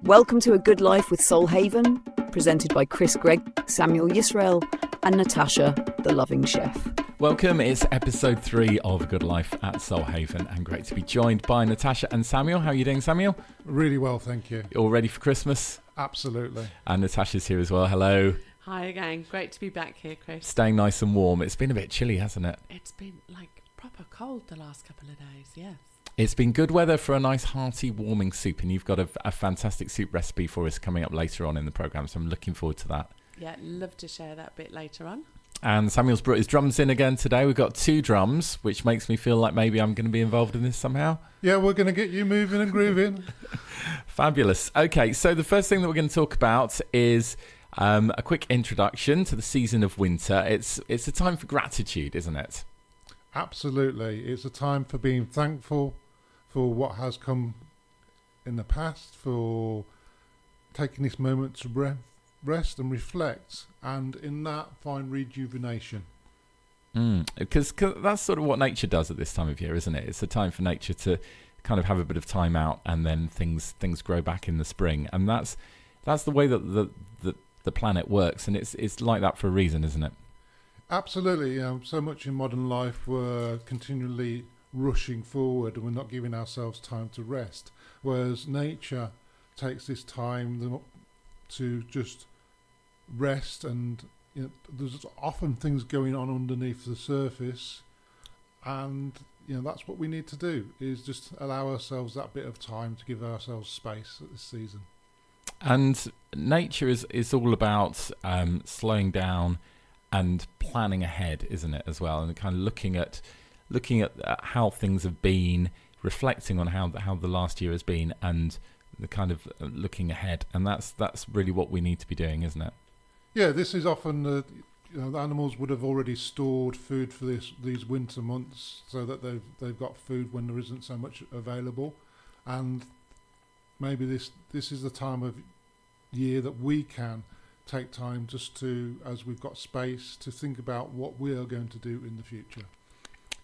Welcome to A Good Life with Soul Haven, presented by Chris Gregg, Sammuel Yisrael, and Natasha, the loving chef. Welcome, it's episode 3 of A Good Life at Soul Haven, and great to be joined by Natasha and Sammuel. How are you doing, Sammuel? Really well, thank you. You all ready for Christmas? Absolutely. And Natasha's here as well. Hello. Hi again. Great to be back here, Chris. Staying nice and warm. It's been a bit chilly, hasn't it? It's been like proper cold the last couple of days, yes. It's been good weather for a nice hearty warming soup, and you've got a fantastic soup recipe for us coming up later on in the programme, so I'm looking forward to that. Yeah, love to share that bit later on. And Samuel's brought his drums in again today. We've got 2 drums, which makes me feel like maybe I'm going to be involved in this somehow. Yeah, we're going to get you moving and grooving. Fabulous. Okay, so the first thing that we're going to talk about is a quick introduction to the season of winter. It's a time for gratitude, isn't it? Absolutely. It's a time for being thankful for what has come in the past, for taking this moment to rest and reflect, and in that find rejuvenation. Because that's sort of what nature does at this time of year, isn't it? It's a time for nature to kind of have a bit of time out, and then things grow back in the spring, and that's the way that the planet works, and it's like that for a reason, isn't it? Absolutely. So much in modern life we're continually rushing forward and we're not giving ourselves time to rest, whereas nature takes this time to just rest, and there's often things going on underneath the surface, and that's what we need to do, is just allow ourselves that bit of time to give ourselves space at this season. And nature is all about slowing down and planning ahead, isn't it, as well, and kind of looking at how things have been, reflecting on how the last year has been, and the kind of looking ahead, and that's really what we need to be doing, isn't it? Yeah, this is often the animals would have already stored food for these winter months, so that they've got food when there isn't so much available, and maybe this is the time of year that we can take time just to, as we've got space, to think about what we are going to do in the future.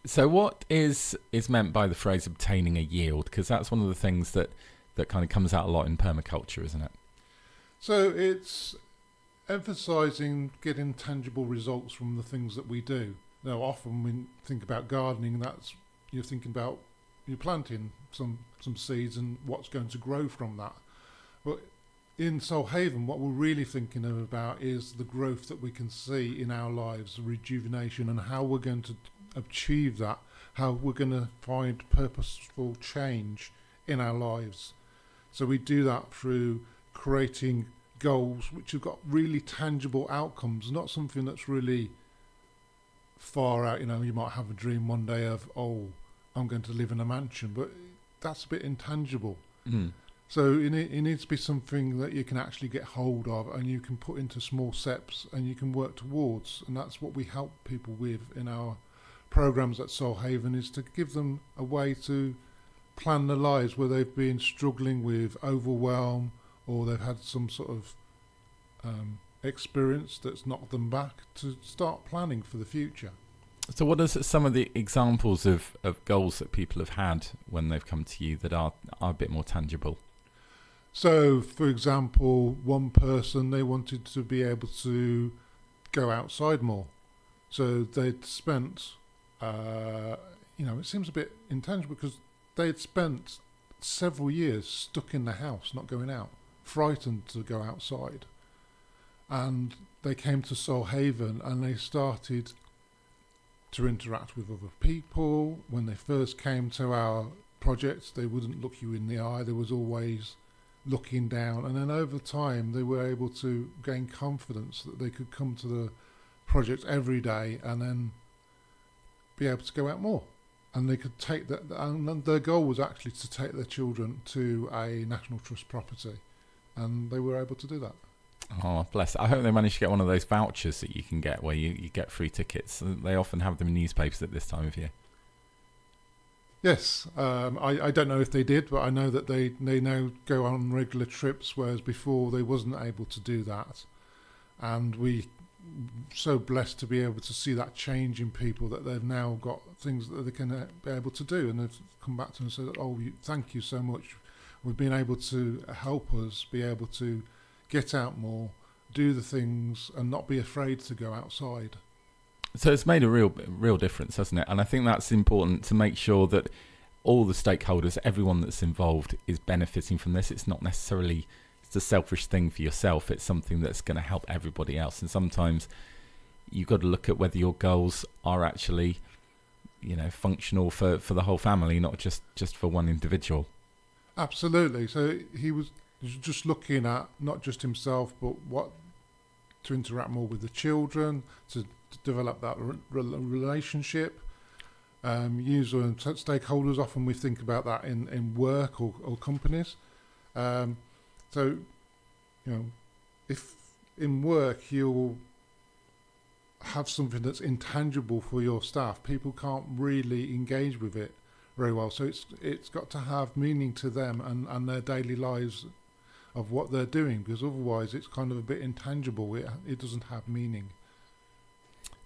So what is meant by the phrase obtaining a yield? Because that's one of the things that kind of comes out a lot in permaculture, isn't it? So it's emphasising getting tangible results from the things that we do. Now, often when you think about gardening, you're thinking about you're planting some seeds and what's going to grow from that. But in Soul Haven, what we're really thinking about is the growth that we can see in our lives, the rejuvenation, and how we're going to achieve that, how we're going to find purposeful change in our lives. So we do that through creating goals which have got really tangible outcomes, not something that's really far out. You might have a dream one day of, I'm going to live in a mansion, but that's a bit intangible. So it needs to be something that you can actually get hold of, and you can put into small steps, and you can work towards, and that's what we help people with in our programs at Soul Haven, is to give them a way to plan their lives where they've been struggling with overwhelm, or they've had some sort of experience that's knocked them back, to start planning for the future. So what are some of the examples of goals that people have had when they've come to you that are a bit more tangible? So, for example, one person, they wanted to be able to go outside more. So they'd spent, it seems a bit intangible, because they'd spent several years stuck in the house, not going out, frightened to go outside. And they came to Soul Haven and they started to interact with other people. When they first came to our projects, they wouldn't look you in the eye. There was always looking down. And then over time, they were able to gain confidence that they could come to the project every day and then be able to go out more. And they could take that, and their goal was actually to take their children to a National Trust property, and they were able to do that. Oh, bless. I hope they managed to get one of those vouchers that you can get where you get free tickets. They often have them in newspapers at this time of year. Yes, I don't know if they did, but I know that they now go on regular trips, whereas before they wasn't able to do that. And we so blessed to be able to see that change in people, that they've now got things that they can be able to do, and they've come back to us and said, thank you so much. we've been able to help us be able to get out more, do the things, and not be afraid to go outside. So it's made a real difference, hasn't it? And I think that's important to make sure that all the stakeholders, everyone that's involved, is benefiting from this. It's not necessarily it's a selfish thing for yourself. It's something that's going to help everybody else. And sometimes you've got to look at whether your goals are actually, functional for the whole family, not just for one individual. Absolutely. So he was just looking at not just himself, but to interact more with the children, to develop that relationship. User and stakeholders, often we think about that in work or companies. So, if in work you'll have something that's intangible for your staff, people can't really engage with it very well. So it's got to have meaning to them and their daily lives of what they're doing, because otherwise it's kind of a bit intangible. It doesn't have meaning.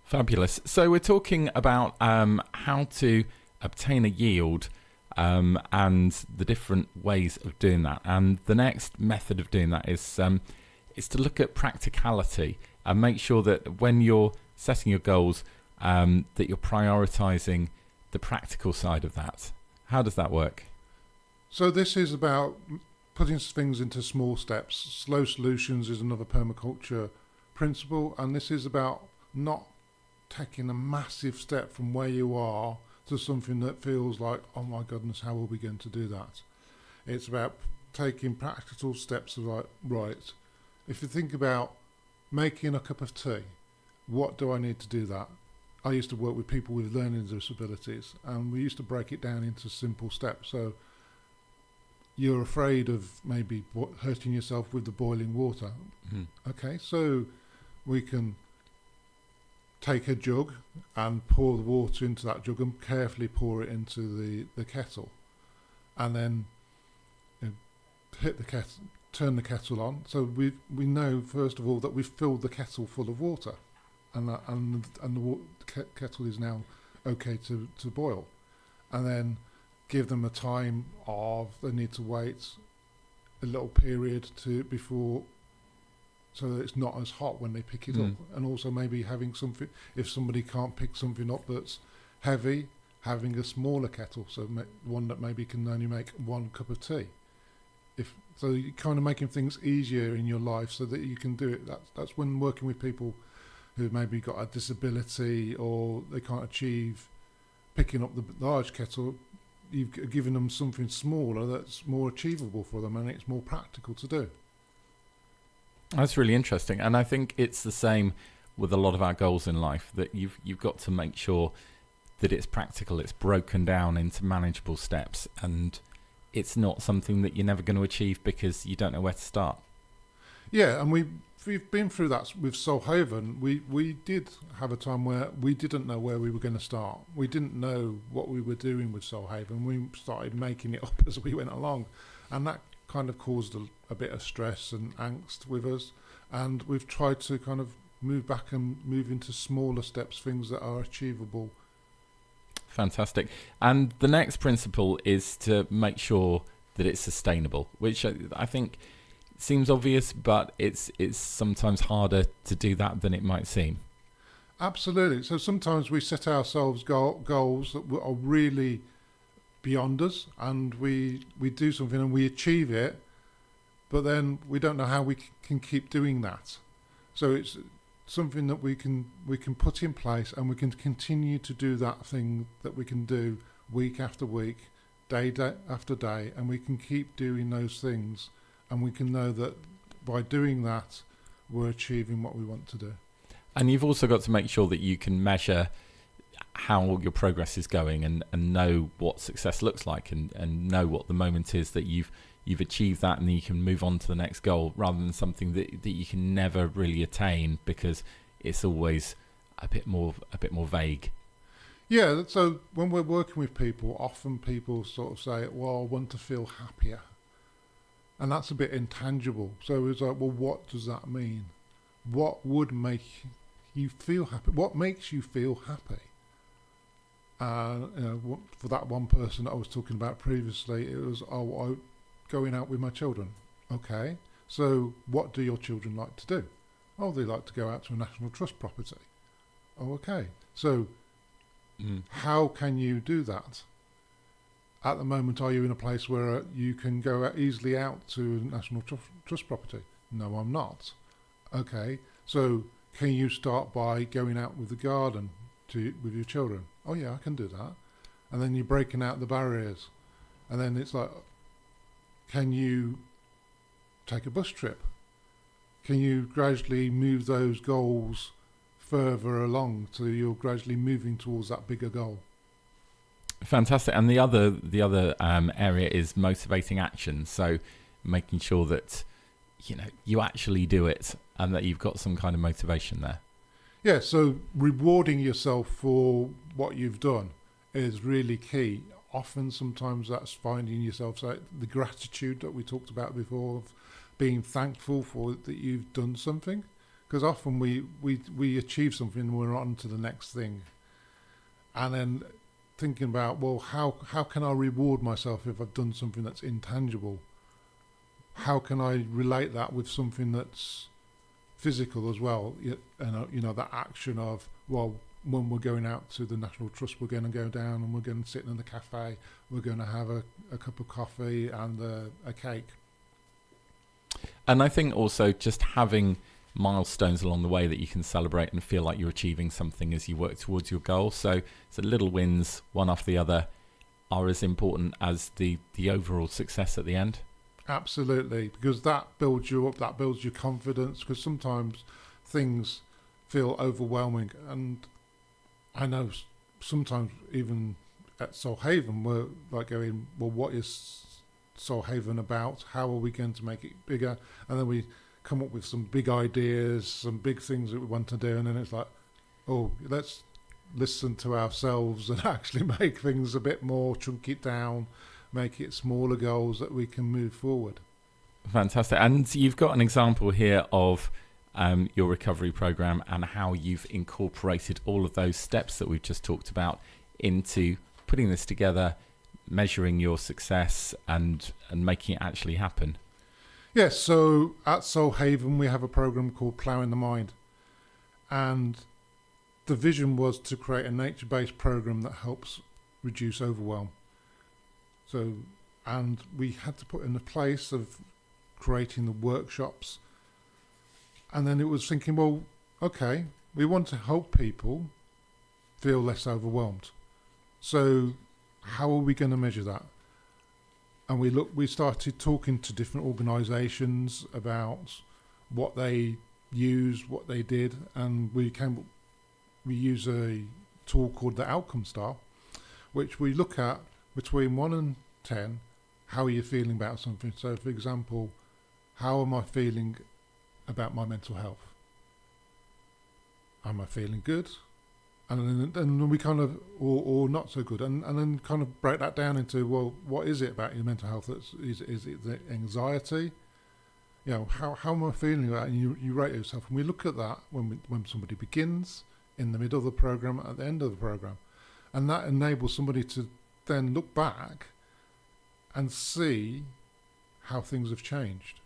Fabulous. So we're talking about how to obtain a yield and the different ways of doing that. And the next method of doing that is to look at practicality and make sure that when you're setting your goals, that you're prioritising the practical side of that. How does that work? So this is about putting things into small steps. Slow solutions is another permaculture principle, and this is about not taking a massive step from where you are to something that feels like, oh my goodness, how are we going to do that? It's about taking practical steps of like, right, if you think about making a cup of tea, what do I need to do that? I used to work with people with learning disabilities, and we used to break it down into simple steps. So you're afraid of maybe hurting yourself with the boiling water. Okay, so we can take a jug and pour the water into that jug and carefully pour it into the kettle, and then hit the kettle, turn the kettle on. So we know first of all that we've filled the kettle full of water, and the kettle is now okay to boil, and then give them a time of they need to wait a little period before, so that it's not as hot when they pick it up. And also maybe having something, if somebody can't pick something up that's heavy, having a smaller kettle, so one that maybe can only make one cup of tea. So you're kind of making things easier in your life so that you can do it. That's when working with people who maybe got a disability or they can't achieve picking up the large kettle, you've given them something smaller that's more achievable for them, and it's more practical to do. That's really interesting, and I think it's the same with a lot of our goals in life, that you've got to make sure that it's practical, it's broken down into manageable steps, and it's not something that you're never going to achieve because you don't know where to start. Yeah, and we've been through that with Solhaven. We did have a time where we didn't know where we were going to start. We didn't know what we were doing with Solhaven. We started making it up as we went along, and that kind of caused a bit of stress and angst with us. And we've tried to kind of move back and move into smaller steps, things that are achievable. Fantastic. And the next principle is to make sure that it's sustainable, which I think seems obvious, but it's sometimes harder to do that than it might seem. Absolutely. So sometimes we set ourselves goals that are really beyond us, and we do something and we achieve it, but then we don't know how we can keep doing that. So it's something that we can put in place, and we can continue to do that thing that we can do week after week, day after day, and we can keep doing those things, and we can know that by doing that we're achieving what we want to do. And you've also got to make sure that you can measure how your progress is going, and know what success looks like, and know what the moment is that you've achieved that, and then you can move on to the next goal, rather than something that you can never really attain because it's always a bit more vague. Yeah, so when we're working with people, often people sort of say, well, I want to feel happier. And that's a bit intangible. So it's like, well, what does that mean? What would make you feel happy? What makes you feel happy? For that one person that I was talking about previously, it was, going out with my children. Okay, so what do your children like to do? Oh, they like to go out to a National Trust property. Oh, okay. So how can you do that? At the moment, are you in a place where you can go easily out to a National Trust property? No, I'm not. Okay, so can you start by going out with the garden with your children? Oh yeah, I can do that. And then you're breaking out the barriers. And then it's like, can you take a bus trip? Can you gradually move those goals further along so you're gradually moving towards that bigger goal? Fantastic. And the other area is motivating action. So making sure that you actually do it and that you've got some kind of motivation there. Yeah, so rewarding yourself for what you've done is really key. Often, sometimes that's finding yourself, so the gratitude that we talked about before, of being thankful for that you've done something. Because often we achieve something and we're on to the next thing. And then thinking about, well, how can I reward myself if I've done something that's intangible? How can I relate that with something that's physical as well? And that action of, well, when we're going out to the National Trust, we're going to go down and we're going to sit in the cafe. We're going to have a cup of coffee and a cake. And I think also just having milestones along the way that you can celebrate and feel like you're achieving something as you work towards your goal. So little wins, one after the other, are as important as the overall success at the end. Absolutely, because that builds you up, that builds your confidence, because sometimes things feel overwhelming. And I know sometimes even at Soul Haven, we're like going, well, what is Soul Haven about? How are we going to make it bigger? And then we come up with some big ideas, some big things that we want to do. And then it's like, oh, let's listen to ourselves and actually make things a bit more, chunk it down, make it smaller goals that we can move forward. Fantastic. And you've got an example here of your recovery program and how you've incorporated all of those steps that we've just talked about into putting this together, measuring your success and making it actually happen. Yes, so at Soul Haven we have a program called Ploughing the Mind, and the vision was to create a nature-based program that helps reduce overwhelm. So, and we had to put in the place of creating the workshops. And then it was thinking, well, okay, we want to help people feel less overwhelmed. So how are we going to measure that? And we started talking to different organisations about what they used, what they did, and we use a tool called the Outcome Star, which we look at between 1 and 10, how are you feeling about something? So, for example, how am I feeling about my mental health? Am I feeling good? And then we kind of, or not so good, and then kind of break that down into, well, what is it about your mental health? Is it the anxiety? How am I feeling about it? And you rate yourself. And we look at that when somebody begins, in the middle of the program, at the end of the program. And that enables somebody to then look back and see how things have changed.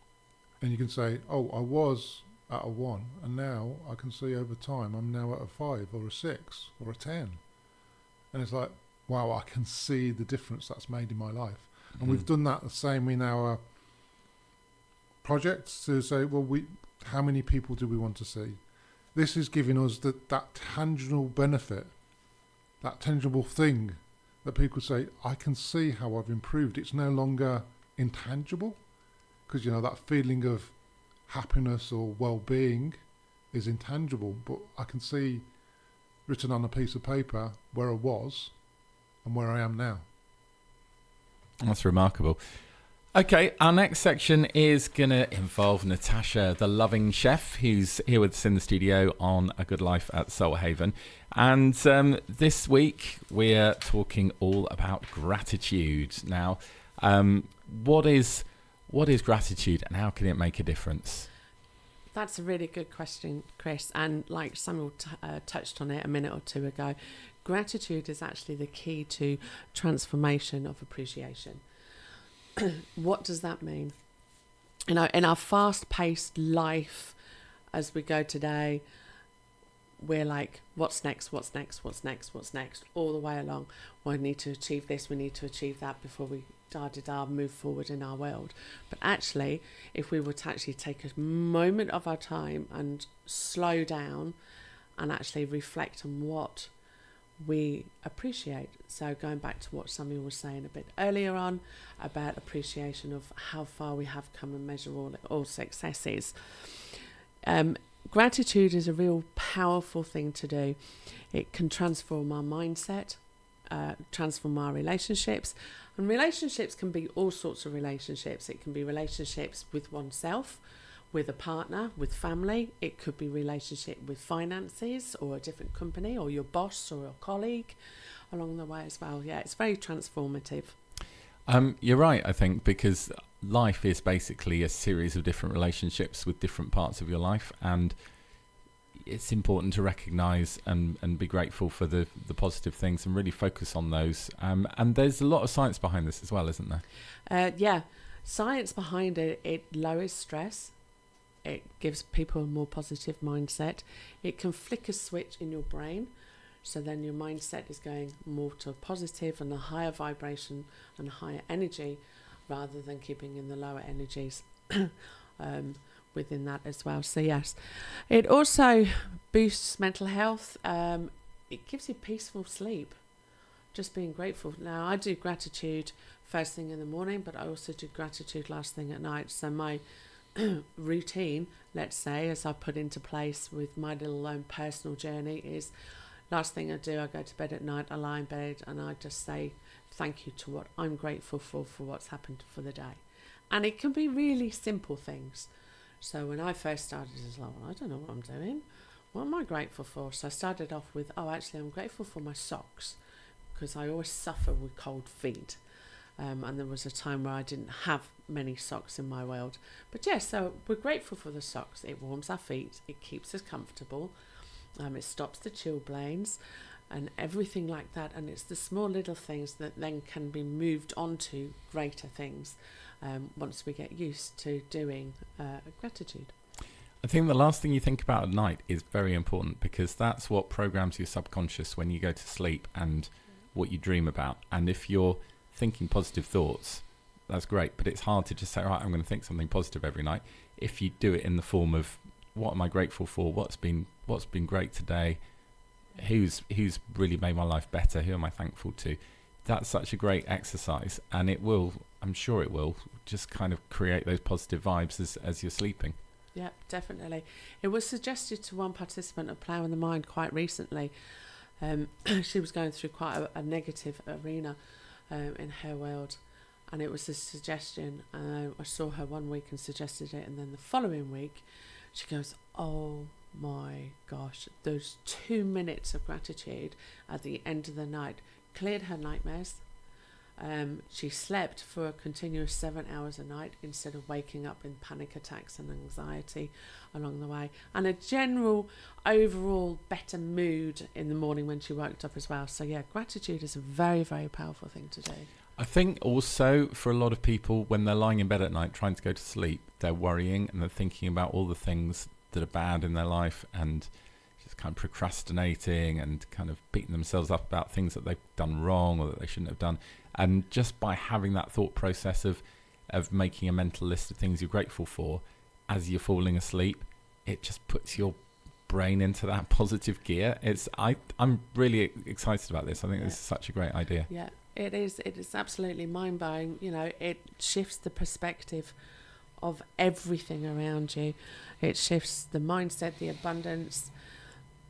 And you can say, oh, I was at a 1, and now I can see over time I'm now at a 5 or a 6 or a 10. And it's like, wow, I can see the difference that's made in my life. Mm-hmm. And we've done that the same in our projects to say, well, how many people do we want to see? This is giving us that tangible benefit, that tangible thing that people say, I can see how I've improved. It's no longer intangible, because that feeling of happiness or well-being is intangible, but I can see written on a piece of paper where I was and where I am now. That's remarkable. Okay, our next section is going to involve Natasha, the loving chef, who's here with us in the studio on A Good Life at Soul Haven. And this week we're talking all about gratitude. Now, what is gratitude and how can it make a difference? That's a really good question, Chris. And like Sammuel touched on it a minute or two ago, gratitude is actually the key to transformation of appreciation. what does that mean? You know, in our fast-paced life as we go today, we're like, what's next, what's next, what's next, what's next, all the way along. Well, we need to achieve this, we need to achieve that before we move forward in our world. But actually, if we were to actually take a moment of our time and slow down and actually reflect on what we appreciate. So going back to what Sammuel was saying a bit earlier on about appreciation of how far we have come and measure all successes. Gratitude is a real powerful thing to do. It can transform our mindset, transform our relationships. And relationships can be all sorts of relationships. It can be relationships with oneself, with a partner, with family. It could be relationship with finances or a different company or your boss or a colleague along the way as well. Yeah, it's very transformative. You're right, I think, because life is basically a series of different relationships with different parts of your life, and it's important to recognise and be grateful for the positive things and really focus on those. And there's a lot of science behind this as well, isn't there? Yeah, science behind it. It lowers stress. It gives people a more positive mindset. It can flick a switch in your brain. So then your mindset is going more to a positive and a higher vibration and higher energy rather than keeping in the lower energies within that as well. So yes, it also boosts mental health. It gives you peaceful sleep, just being grateful. Now, I do gratitude first thing in the morning, but I also do gratitude last thing at night. So my routine, let's say, as I put into place with my little personal journey is last thing I do, I go to bed at night, I lie in bed and I just say thank you to what I'm grateful for what's happened for the day. And it can be really simple things. So when I first started, I was like, well, I don't know what I'm doing. What am I grateful for? So I started off with, actually, I'm grateful for my socks because I always suffer with cold feet. And there was a time where I didn't have many socks in my world. But yeah, so we're grateful for the socks. It warms our feet. It keeps us comfortable. It stops the chilblains and everything like that. And it's the small little things that then can be moved on to greater things once we get used to doing gratitude. I think the last thing you think about at night is very important because that's what programs your subconscious when you go to sleep and what you dream about. And if you're thinking positive thoughts, that's great, but it's hard to just say, right, I'm going to think something positive every night. If you do it in the form of what am I grateful for, what's been great today, who's really made my life better, who am I thankful to, that's such a great exercise, and it will, I'm sure it will, just kind of create those positive vibes as you're sleeping. Yeah, definitely. It was suggested to one participant at Plough in the Mind quite recently. She was going through quite a negative arena in her world, and it was a suggestion. I saw her one week and suggested it, and then the following week she goes, oh my gosh, those 2 minutes of gratitude at the end of the night cleared her nightmares. She slept for a continuous 7 hours a night instead of waking up in panic attacks and anxiety along the way, and a general overall better mood in the morning when she woke up as well. So yeah, gratitude is a very, very powerful thing to do. I think also for a lot of people, when they're lying in bed at night trying to go to sleep, they're worrying and they're thinking about all the things that are bad in their life and just kind of procrastinating and kind of beating themselves up about things that they've done wrong or that they shouldn't have done. And just by having that thought process of making a mental list of things you're grateful for as you're falling asleep, it just puts your brain into that positive gear. I'm really excited about this. I think this is such a great idea. Yeah, it is. It is absolutely mind-blowing. You know, it shifts the perspective of everything around you. It shifts the mindset, the abundance.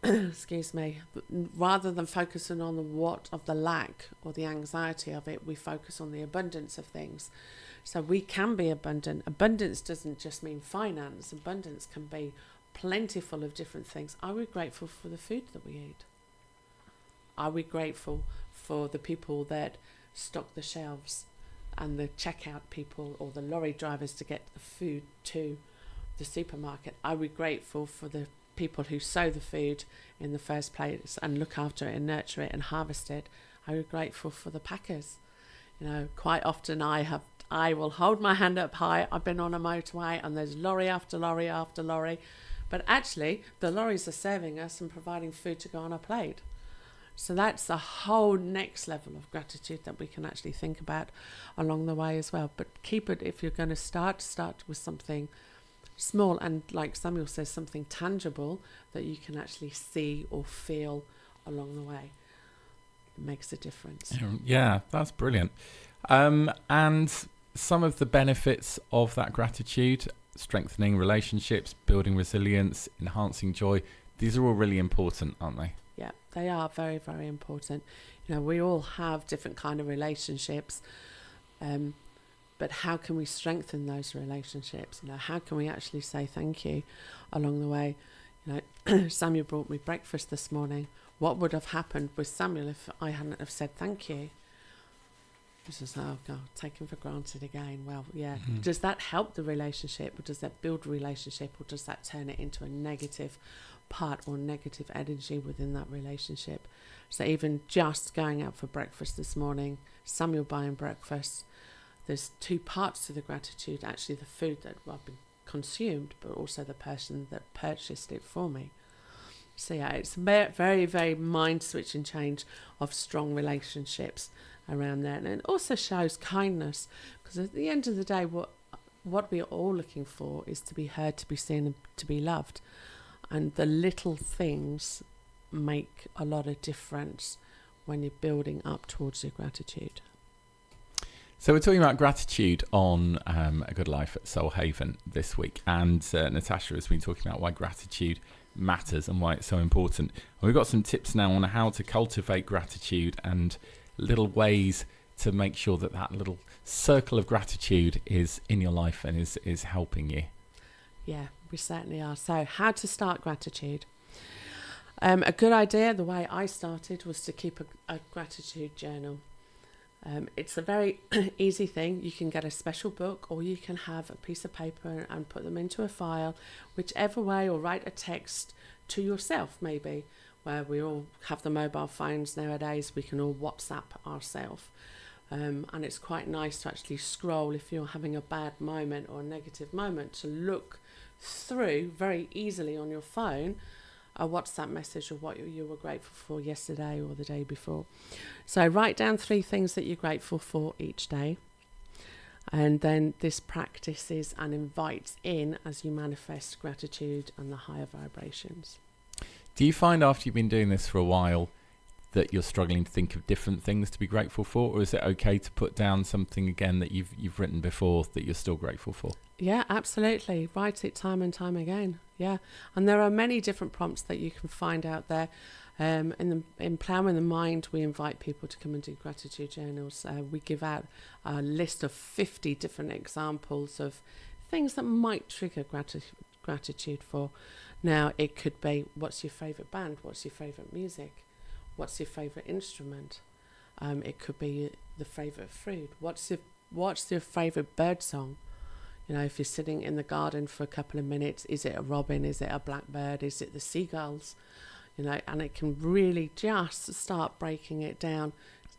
Excuse me. Rather than focusing on the what of the lack or the anxiety of it, we focus on the abundance of things. So we can be abundant. Abundance doesn't just mean finance. Abundance can be plentiful of different things. Are we grateful for the food that we eat? Are we grateful for the people that stock the shelves and the checkout people or the lorry drivers to get the food to the supermarket? Are we grateful for the people who sow the food in the first place and look after it and nurture it and harvest it? Are we grateful for the packers? You know, quite often I I will hold my hand up high. I've been on a motorway and there's lorry after lorry after lorry. But actually, the lorries are serving us and providing food to go on our plate. So that's the whole next level of gratitude that we can actually think about along the way as well. But keep it, if you're going to start with something small and, like Samuel says, something tangible that you can actually see or feel along the way. It makes a difference. Yeah, that's brilliant. And some of the benefits of that gratitude, strengthening relationships, building resilience, enhancing joy, these are all really important, aren't they? Yeah, they are very, very important. You know, we all have different kind of relationships, but how can we strengthen those relationships? You know, how can we actually say thank you along the way? You know, Samuel brought me breakfast this morning. What would have happened with Samuel if I hadn't have said thank you? This is, oh God, taken for granted again. Well, yeah. Mm-hmm. Does that help the relationship, or does that build a relationship, or does that turn it into a negative part or negative energy within that relationship? So even just going out for breakfast this morning, Samuel buying breakfast, there's two parts to the gratitude. Actually, the food that I've been consumed, but also the person that purchased it for me. So yeah, it's a very, very mind-switching change of strong relationships around there. And it also shows kindness, because at the end of the day, what we're all looking for is to be heard, to be seen, and to be loved. And the little things make a lot of difference when you're building up towards your gratitude. So we're talking about gratitude on A Good Life at Soul Haven this week. And Natasha has been talking about why gratitude matters and why it's so important. And we've got some tips now on how to cultivate gratitude and little ways to make sure that that little circle of gratitude is in your life and is helping you. Yeah, we certainly are. So how to start gratitude? A good idea, the way I started, was to keep a gratitude journal. It's a very easy thing. You can get a special book, or you can have a piece of paper and put them into a file, whichever way, or write a text to yourself, maybe, where we all have the mobile phones nowadays. We can all WhatsApp ourselves. And it's quite nice to actually scroll if you're having a bad moment or a negative moment, to look through very easily on your phone a WhatsApp message of what you were grateful for yesterday or the day before. So write down 3 things that you're grateful for each day. And then this practices and invites in as you manifest gratitude and the higher vibrations. Do you find after you've been doing this for a while that you're struggling to think of different things to be grateful for, or is it okay to put down something again that you've written before that you're still grateful for? Yeah, absolutely. Write it time and time again. Yeah, and there are many different prompts that you can find out there. In Ploughing the Mind, we invite people to come and do gratitude journals. We give out a list of 50 different examples of things that might trigger gratitude for. Now, it could be, what's your favourite band? What's your favourite music? What's your favourite instrument? It could be the favourite food. What's your favourite bird song? You know, if you're sitting in the garden for a couple of minutes, is it a robin? Is it a blackbird? Is it the seagulls? You know, and it can really just start breaking it down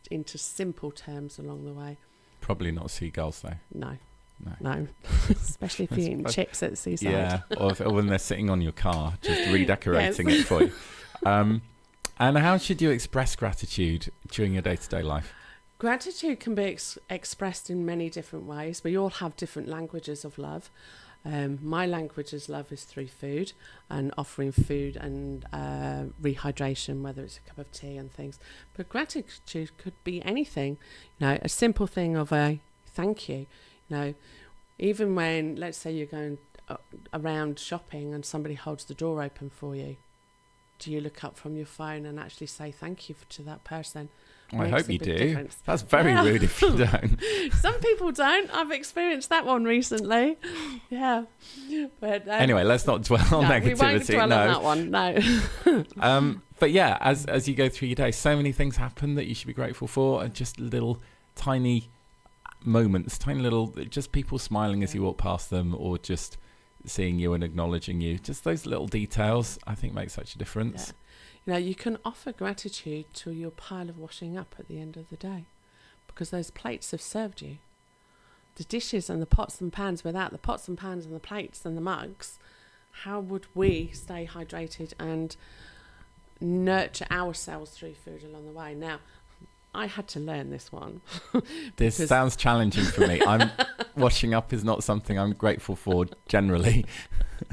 into simple terms along the way. Probably not seagulls, though. No. Especially if you're eating chips at the seaside. Yeah, or when they're sitting on your car, just redecorating it for you. And how should you express gratitude during your day-to-day life? Gratitude can be expressed in many different ways. We all have different languages of love. My language of love is through food, and offering food and rehydration, whether it's a cup of tea and things. But gratitude could be anything. You know, a simple thing of a thank you. You know, even when, let's say you're going around shopping and somebody holds the door open for you, do you look up from your phone and actually say thank you to that person? Well, I hope you do. Difference. That's very rude if you don't. Some people don't. I've experienced that one recently. Yeah. But anyway, let's not dwell on negativity. We won't dwell on that one, no. But yeah, as you go through your day, so many things happen that you should be grateful for, and just little tiny moments, tiny little, just people smiling as you walk past them, or just seeing you and acknowledging you. Just those little details, I think, make such a difference. Yeah. You know, you can offer gratitude to your pile of washing up at the end of the day, because those plates have served you. the dishes and the pots and pans, without the pots and pans and the plates and the mugs, how would we stay hydrated and nurture ourselves through food along the way? Now, I had to learn this one. This sounds challenging for me. Washing up is not something I'm grateful for generally.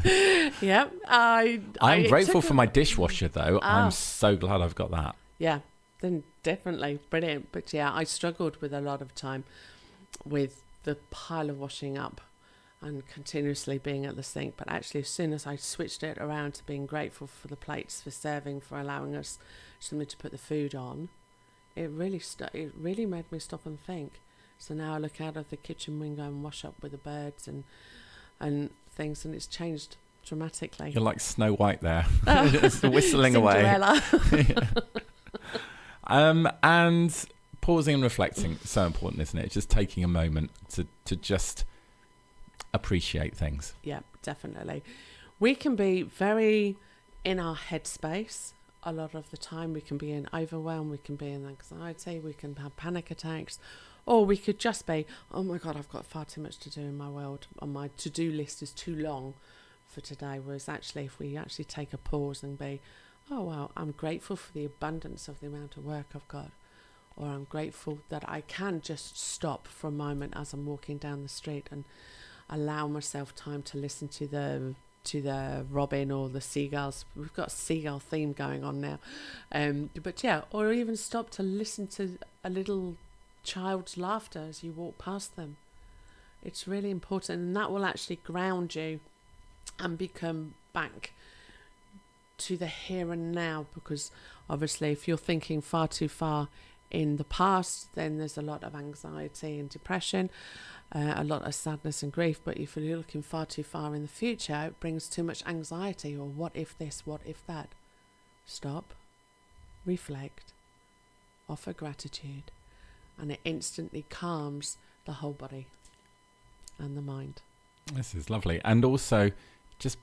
Yeah, I'm grateful for my dishwasher though. I'm so glad I've got that. Yeah, then definitely brilliant. But yeah, I struggled with a lot of time with the pile of washing up and continuously being at the sink. But actually, as soon as I switched it around to being grateful for the plates, for serving, for allowing us something to put the food on, it really made me stop and think. So now I look out of the kitchen window and wash up with the birds and things, and it's changed dramatically. You're like Snow White there, just whistling away. Yeah. And pausing and reflecting is so important, isn't it? Just taking a moment to just appreciate things. Yeah, definitely. We can be very in our headspace a lot of the time. We can be in overwhelm, we can be in anxiety, we can have panic attacks, or we could just be, oh my God, I've got far too much to do in my world, or my to-do list is too long for today. Whereas actually, if we actually take a pause and be, oh wow, I'm grateful for the abundance of the amount of work I've got, or I'm grateful that I can just stop for a moment as I'm walking down the street and allow myself time to listen to the robin or the seagulls. We've got a seagull theme going on now. But yeah, or even stop to listen to a little child's laughter as you walk past them. It's really important, and that will actually ground you and become back to the here and now, because obviously if you're thinking far too far in the past, then there's a lot of anxiety and depression, a lot of sadness and grief. But if you're looking far too far in the future, it brings too much anxiety, or what if this, what if that. Stop, reflect, offer gratitude, and it instantly calms the whole body and the mind. This is lovely. And also just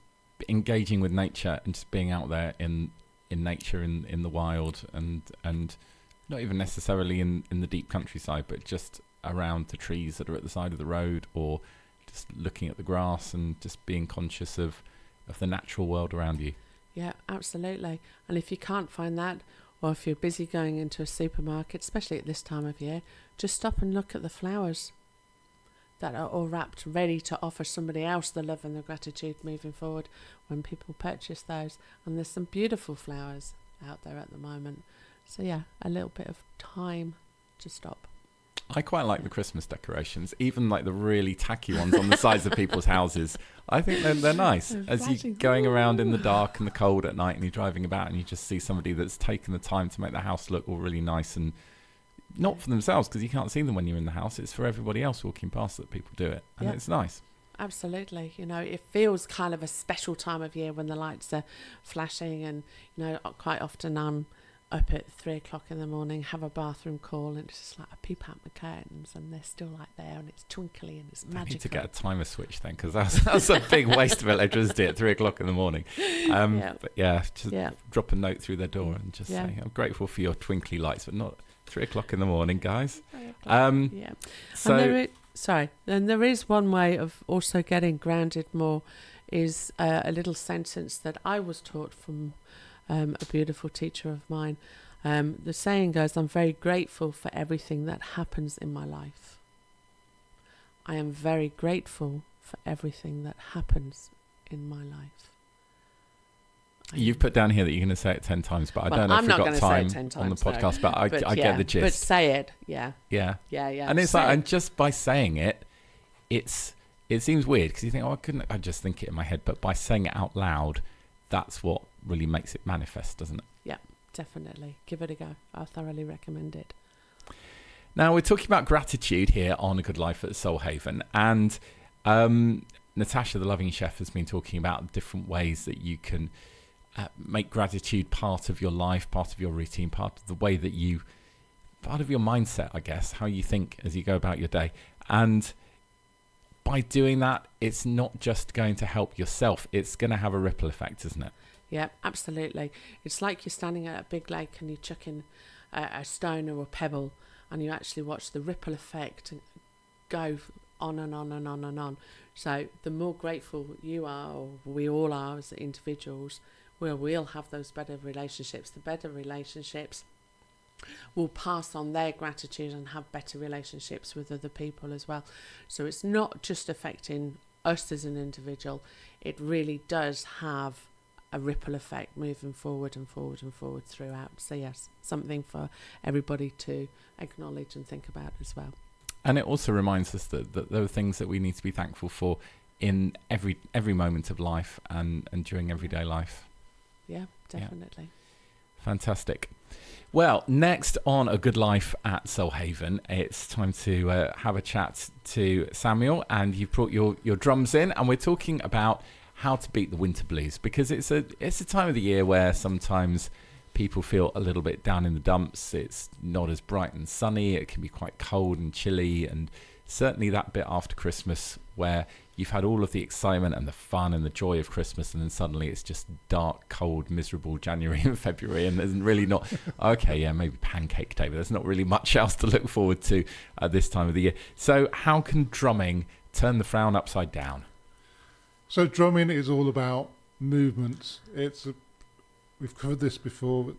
engaging with nature and just being out there in nature, in the wild, and not even necessarily in the deep countryside, but just around the trees that are at the side of the road, or just looking at the grass and just being conscious of the natural world around you. Yeah, absolutely. And if you can't find that, or if you're busy going into a supermarket, especially at this time of year, just stop and look at the flowers that are all wrapped, ready to offer somebody else the love and the gratitude moving forward when people purchase those. And there's some beautiful flowers out there at the moment. So yeah, a little bit of time to stop. I quite like the Christmas decorations, even like the really tacky ones on the sides of people's houses. I think they're nice. As you're going around in the dark and the cold at night and you're driving about and you just see somebody that's taken the time to make the house look all really nice, and not for themselves because you can't see them when you're in the house. It's for everybody else walking past that people do it. And it's nice. Absolutely. You know, it feels kind of a special time of year when the lights are flashing, and, you know, quite often I'm up at 3 o'clock in the morning, have a bathroom call, and it's just like I peep out the curtains and they're still like there, and it's twinkly and it's magical. I need to get a timer switch then, because that's a big waste of electricity at 3 o'clock in the morning. But yeah, just drop a note through their door and just say, I'm grateful for your twinkly lights, but not 3 o'clock in the morning, guys. So and there is one way of also getting grounded more, is a little sentence that I was taught from a beautiful teacher of mine. The saying goes, I'm very grateful for everything that happens in my life. I am very grateful for everything that happens in my life. You've put down here that you're going to say it 10 times, but I don't know if we've got time on the podcast, but I get the gist. But say it, yeah. And it's like, and just by saying it, it seems weird because you think, I just think it in my head, but by saying it out loud, that's what really makes it manifest, doesn't it? Yeah, definitely. Give it a go. I thoroughly recommend it. Now, we're talking about gratitude here on A Good Life at Soul Haven, and Natasha, the loving chef, has been talking about different ways that you can make gratitude part of your life, part of your routine, part of the way that part of your mindset, I guess, how you think as you go about your day. And by doing that, it's not just going to help yourself, it's going to have a ripple effect, isn't it? Yeah, absolutely. It's like you're standing at a big lake and you chuck in a stone or a pebble, and you actually watch the ripple effect go on and on and on and on. So the more grateful you are, or we all are as individuals, we'll have those better relationships. The better relationships will pass on their gratitude and have better relationships with other people as well. So it's not just affecting us as an individual, it really does have a ripple effect moving forward and forward and forward throughout. So yes, something for everybody to acknowledge and think about as well. And it also reminds us that there are things that we need to be thankful for in every moment of life and during everyday life. Yeah, definitely. Yeah. Fantastic. Well, next on A Good Life at Soulhaven, it's time to have a chat to Sammuel, and you've brought your drums in, and we're talking about how to beat the winter blues, because it's a time of the year where sometimes people feel a little bit down in the dumps. It's not as bright and sunny. It can be quite cold and chilly, and certainly that bit after Christmas where you've had all of the excitement and the fun and the joy of Christmas, and then suddenly it's just dark, cold, miserable January and February, and there's really not okay, yeah, maybe Pancake Day, but there's not really much else to look forward to at this time of the year. So how can drumming turn the frown upside down? So drumming is all about movements. We've covered this before, but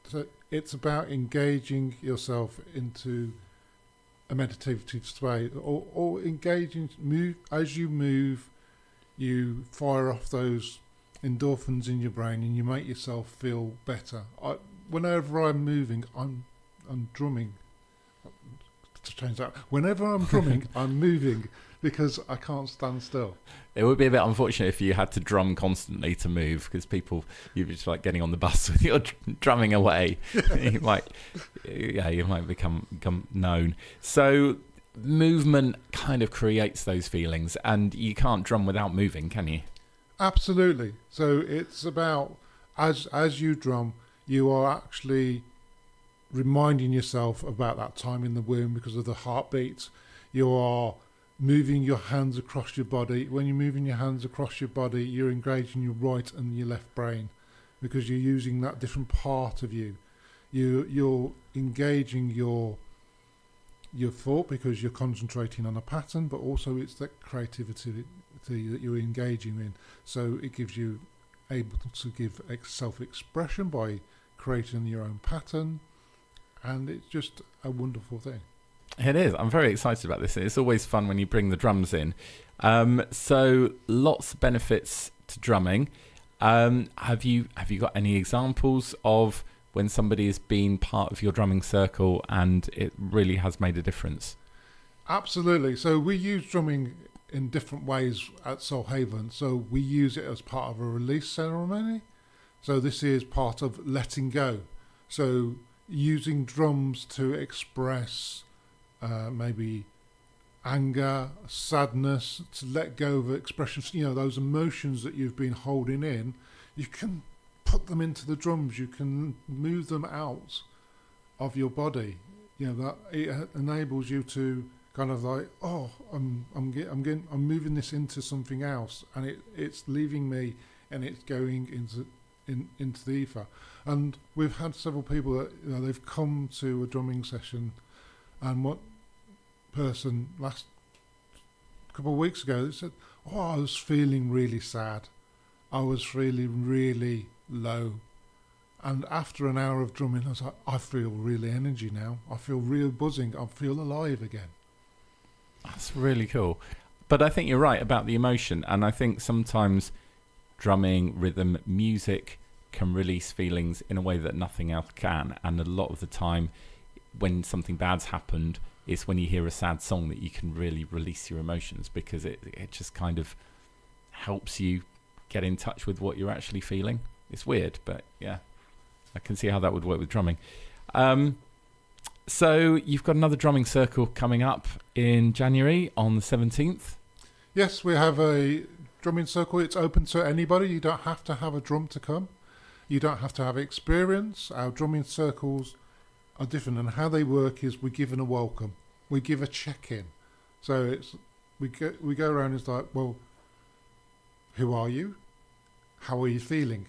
so it's about engaging yourself into a meditative state, or engaging. As you move, you fire off those endorphins in your brain, and you make yourself feel better. Whenever I'm moving, I'm drumming. To change that, whenever I'm drumming, I'm moving, because I can't stand still. It would be a bit unfortunate if you had to drum constantly to move, because you're just like getting on the bus with your drumming away. you might become known. So movement kind of creates those feelings, and you can't drum without moving, can you? Absolutely. So it's about, as you drum, you are actually reminding yourself about that time in the womb because of the heartbeat. You are moving your hands across your body. When you're moving your hands across your body, you're engaging your right and your left brain, because you're using that different part of you. You're engaging your thought because you're concentrating on a pattern, but also it's that creativity that you're engaging in. So it gives you able to give self-expression by creating your own pattern, and it's just a wonderful thing. It is. I'm very excited about this. It's always fun when you bring the drums in. So lots of benefits to drumming. Have you got any examples of when somebody has been part of your drumming circle and it really has made a difference? Absolutely. So we use drumming in different ways at Soulhaven. So we use it as part of a release ceremony. So this is part of letting go. So using drums to express maybe anger, sadness, to let go of expressions, those emotions that you've been holding in, you can put them into the drums. You can move them out of your body. That it enables you to kind of like, I'm moving this into something else, and it's leaving me, and it's going into the ether. And we've had several people that they've come to a drumming session, and what person last couple of weeks ago, they said, I was feeling really sad, I was feeling really low, and after an hour of drumming I was like, I feel really energy now, I feel real buzzing, I feel alive again. That's really cool. But I think you're right about the emotion, and I think sometimes drumming, rhythm, music can release feelings in a way that nothing else can, and a lot of the time when something bad's happened, it's when you hear a sad song that you can really release your emotions, because it just kind of helps you get in touch with what you're actually feeling. It's weird, but yeah, I can see how that would work with drumming. So you've got another drumming circle coming up in January on the 17th. Yes, we have a drumming circle. It's open to anybody. You don't have to have a drum to come. You don't have to have experience. Our drumming circles are different, and how they work is we give a welcome. We give a check-in. So we go around, it's like, well, who are you? How are you feeling?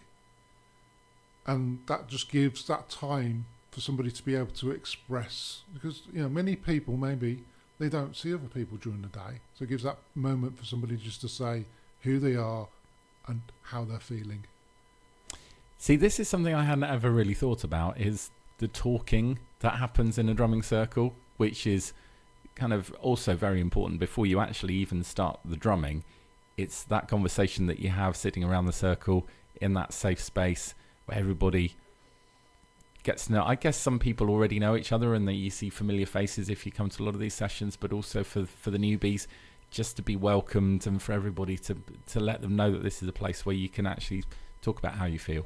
And that just gives that time for somebody to be able to express, because many people maybe they don't see other people during the day. So it gives that moment for somebody just to say who they are and how they're feeling. See, this is something I hadn't ever really thought about, is the talking that happens in a drumming circle, which is kind of also very important before you actually even start the drumming. It's that conversation that you have sitting around the circle in that safe space where everybody gets to know. I guess some people already know each other and that you see familiar faces if you come to a lot of these sessions, but also for the newbies, just to be welcomed and for everybody to let them know that this is a place where you can actually talk about how you feel.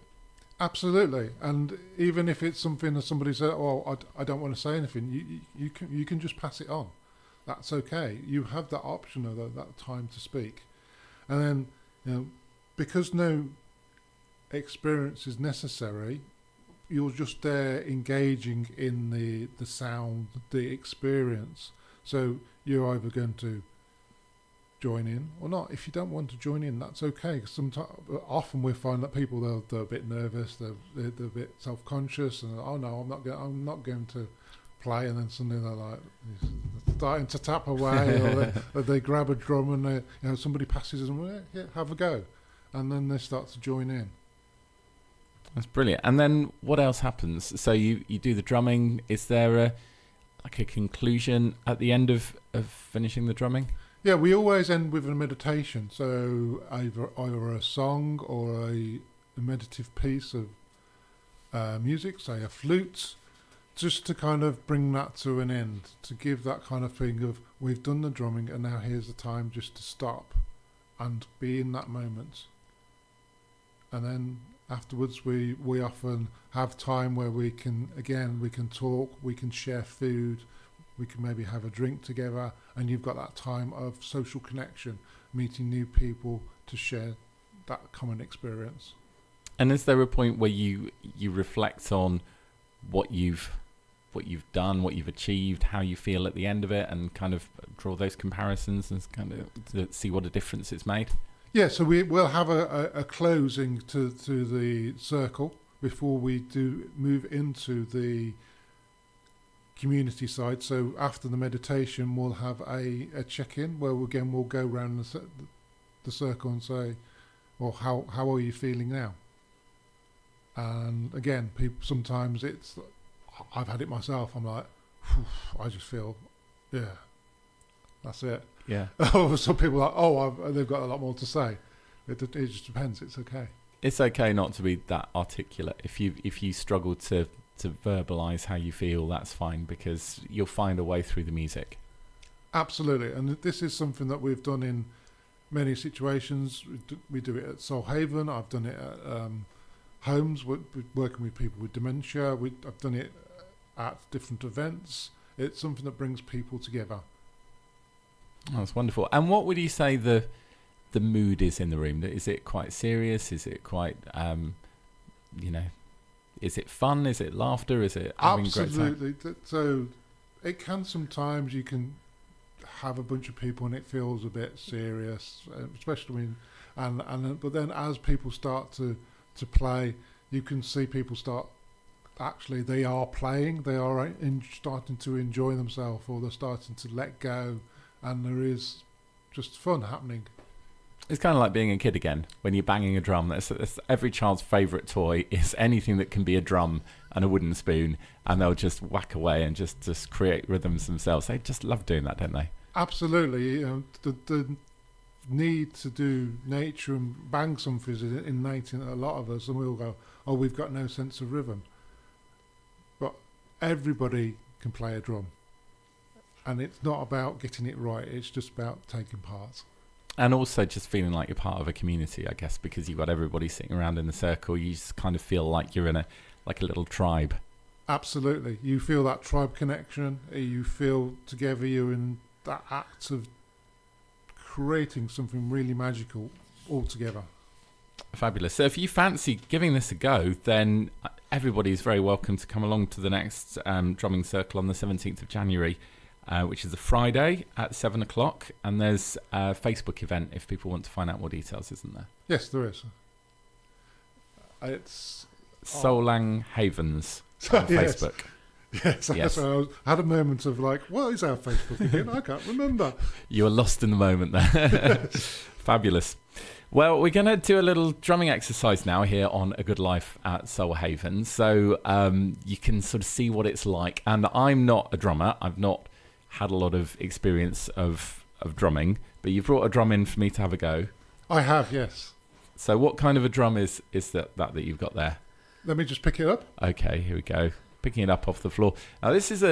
Absolutely. And even if it's something that somebody said, oh, I don't want to say anything, you can just pass it on. That's okay. You have that option of that time to speak. And then, because no experience is necessary, you're just there engaging in the sound, the experience. So you're either going to join in or not. If you don't want to join in, that's okay. Sometimes, often we find that people they're a bit nervous, they're a bit self-conscious, and oh no, I'm not going to play, and then suddenly they're like starting to tap away, or they grab a drum and somebody passes them, yeah, have a go, and then they start to join in. That's brilliant. And then what else happens? So you do the drumming. Is there a conclusion at the end of finishing the drumming? Yeah, we always end with a meditation. So either a song or a meditative piece of music, say a flute, just to kind of bring that to an end, to give that kind of thing of we've done the drumming and now here's the time just to stop and be in that moment. And then afterwards we often have time where we can talk, we can share food, we can maybe have a drink together, and you've got that time of social connection, meeting new people to share that common experience. And is there a point where you reflect on what you've done, what you've achieved, how you feel at the end of it, and kind of draw those comparisons and kind of to see what a difference it's made? Yeah, so we'll have a closing to the circle before we do move into the community side. So after the meditation, we'll have a check-in where we'll go around the circle and say, well, how are you feeling now? And again, people sometimes I've had it myself. I'm like, I just feel, yeah, that's it. Yeah. Some people are like, they've got a lot more to say. It just depends. It's okay. It's okay not to be that articulate. If you struggle to verbalise how you feel, that's fine, because you'll find a way through the music. Absolutely. And this is something that we've done in many situations. We do it at Soul Haven. I've done it at homes, working with people with dementia. I've done it at different events. It's something that brings people together. Oh, that's wonderful. And what would you say the mood is in the room? Is it quite serious? Is it quite, is it fun? Is it laughter? Is it having Absolutely. a great time? So it can sometimes, you can have a bunch of people and it feels a bit serious, especially but then as people start to play, you can see people start, actually they are playing, they are starting to enjoy themselves, or they're starting to let go, and there is just fun happening. It's kind of like being a kid again when you're banging a drum. That's every child's favourite toy is anything that can be a drum and a wooden spoon, and they'll just whack away and just create rhythms themselves. They just love doing that, don't they? Absolutely. The need to do nature and bang something is innate in a lot of us, and we'll go, oh, we've got no sense of rhythm. But everybody can play a drum, and it's not about getting it right, it's just about taking part. And also just feeling like you're part of a community, I guess, because you've got everybody sitting around in the circle. You just kind of feel like you're in a little tribe. Absolutely. You feel that tribe connection. You feel together. You're in that act of creating something really magical all together. Fabulous. So if you fancy giving this a go, then everybody is very welcome to come along to the next drumming circle on the 17th of January. Which is a Friday at 7 o'clock, and there's a Facebook event if people want to find out more details, isn't there? Yes, there is. It's Solang Havens on Facebook. Yes, Yes. so I had a moment of like, what is our Facebook again? I can't remember. You were lost in the moment there. Fabulous. Well, we're going to do a little drumming exercise now here on A Good Life at Soul Haven. So you can sort of see what it's like. And I'm not a drummer. I've not had a lot of experience of drumming. But you've brought a drum in for me to have a go. I have, yes. So what kind of a drum is that you've got there? Let me just pick it up. Okay, here we go. Picking it up off the floor. Now, this is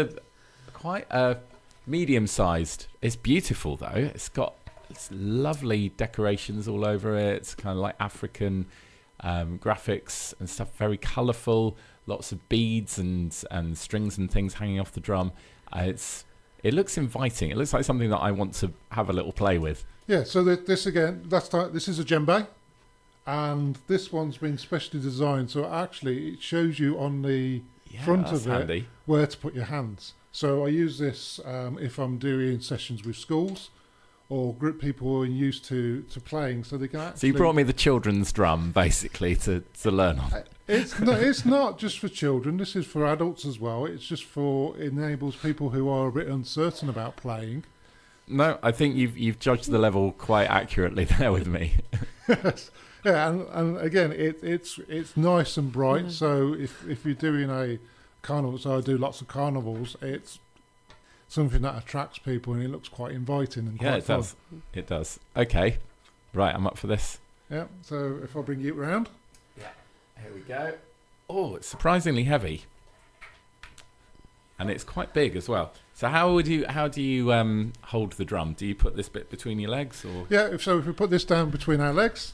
quite a medium-sized. It's beautiful, though. It's lovely decorations all over it. It's kind of like African graphics and stuff, very colourful, lots of beads and strings and things hanging off the drum. It looks inviting. It looks like something that I want to have a little play with. Yeah, so this again, this is a djembe, and this one's been specially designed, so actually it shows you on the front of handy. it where to put your hands. So I use this if I'm doing sessions with schools or group people who are used to playing, so they can actually... So you brought me the children's drum, basically, to learn on. It's not just for children. This is for adults as well. It's just enables people who are a bit uncertain about playing. No, I think you've judged the level quite accurately there with me. Yes. Yeah, and again, it's nice and bright. So if you're doing a carnival, so I do lots of carnivals, it's something that attracts people and it looks quite inviting and quite fun. Does. It does. Okay, right, I'm up for this. Yeah. So if I bring you round. Yeah. Here we go. Oh, it's surprisingly heavy, and it's quite big as well. So how do you hold the drum? Do you put this bit between your legs, or? Yeah. If we put this down between our legs.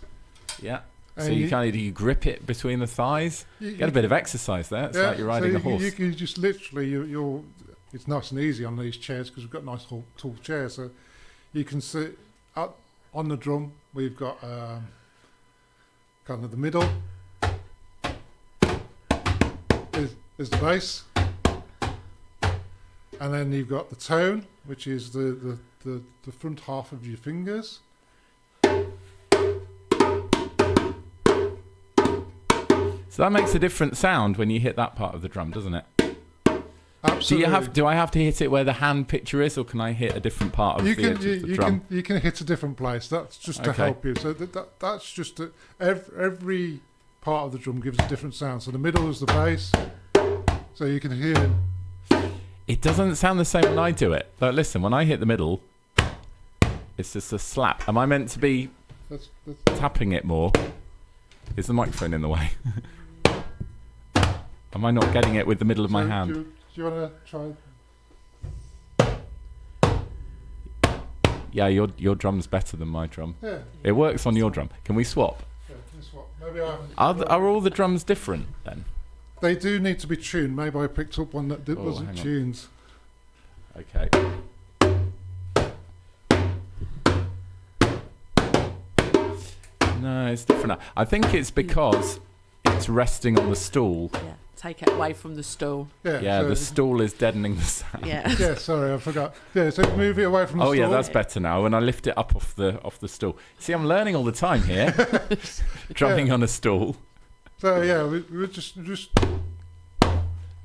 Yeah. So do you grip it between the thighs? You get a bit of exercise there. It's like you're riding a horse. You just literally you're. It's nice and easy on these chairs because we've got nice tall chairs, so you can sit up on the drum. We've got kind of the middle is the bass, and then you've got the tone, which is the front half of your fingers. So that makes a different sound when you hit that part of the drum, doesn't it? Absolutely. Do I have to hit it where the hand picture is, or can I hit a different part of the edge of the drum? You can hit a different place. That's just to help you. So that's just every part of the drum gives a different sound. So the middle is the bass, so you can hear. It doesn't sound the same when I do it. But listen, when I hit the middle, it's just a slap. Am I meant to be tapping it more? Is the microphone in the way? Am I not getting it with the middle of my hand? Do you want to try? Yeah, your drum's better than my drum. Yeah. It works on your drum. Can we swap? Yeah, can swap. Maybe Are all the drums different then? They do need to be tuned. Maybe I picked up one that wasn't tuned. Okay. No, it's different. I think it's because it's resting on the stool. Yeah, take it away from the stool. Yeah, so the stool is deadening the sound. Yeah. Yeah, sorry, I forgot. Yeah, so move it away from the stool. Oh yeah, that's better now. When I lift it up off the stool. See, I'm learning all the time here. Drumming on a stool. So yeah, we just.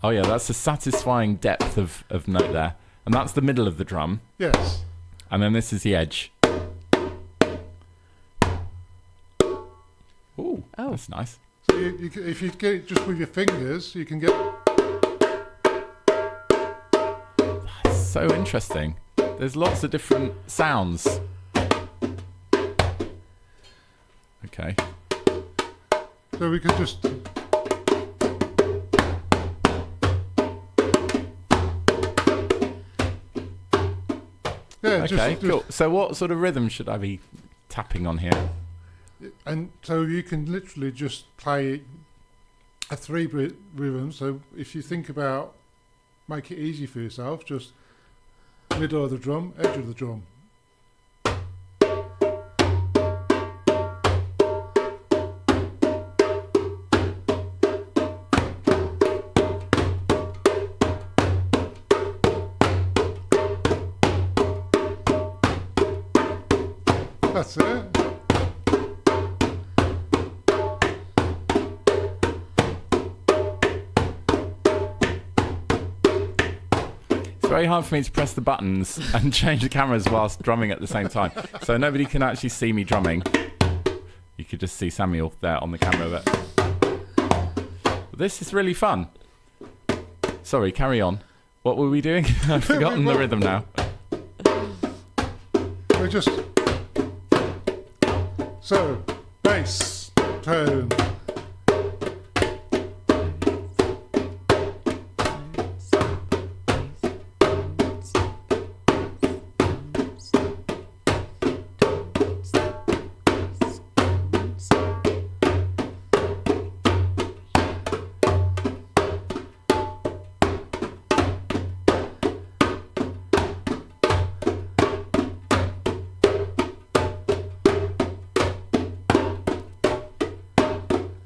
Oh yeah, that's a satisfying depth of note there. And that's the middle of the drum. Yes. And then this is the edge. Ooh, that's nice. So if you get it just with your fingers, you can get... That's so interesting. There's lots of different sounds. Okay. So we could just... Yeah, okay, cool. So what sort of rhythm should I be tapping on here? And so you can literally just play a 3-bit rhythm. So if you think about, make it easy for yourself, just middle of the drum, edge of the drum. That's it. very hard for me to press the buttons and change the cameras whilst drumming at the same time. So nobody can actually see me drumming. You could just see Sammuel there on the camera. But this is really fun. Sorry, carry on. What were we doing? I've forgotten the rhythm now. We're just... So, bass, tone.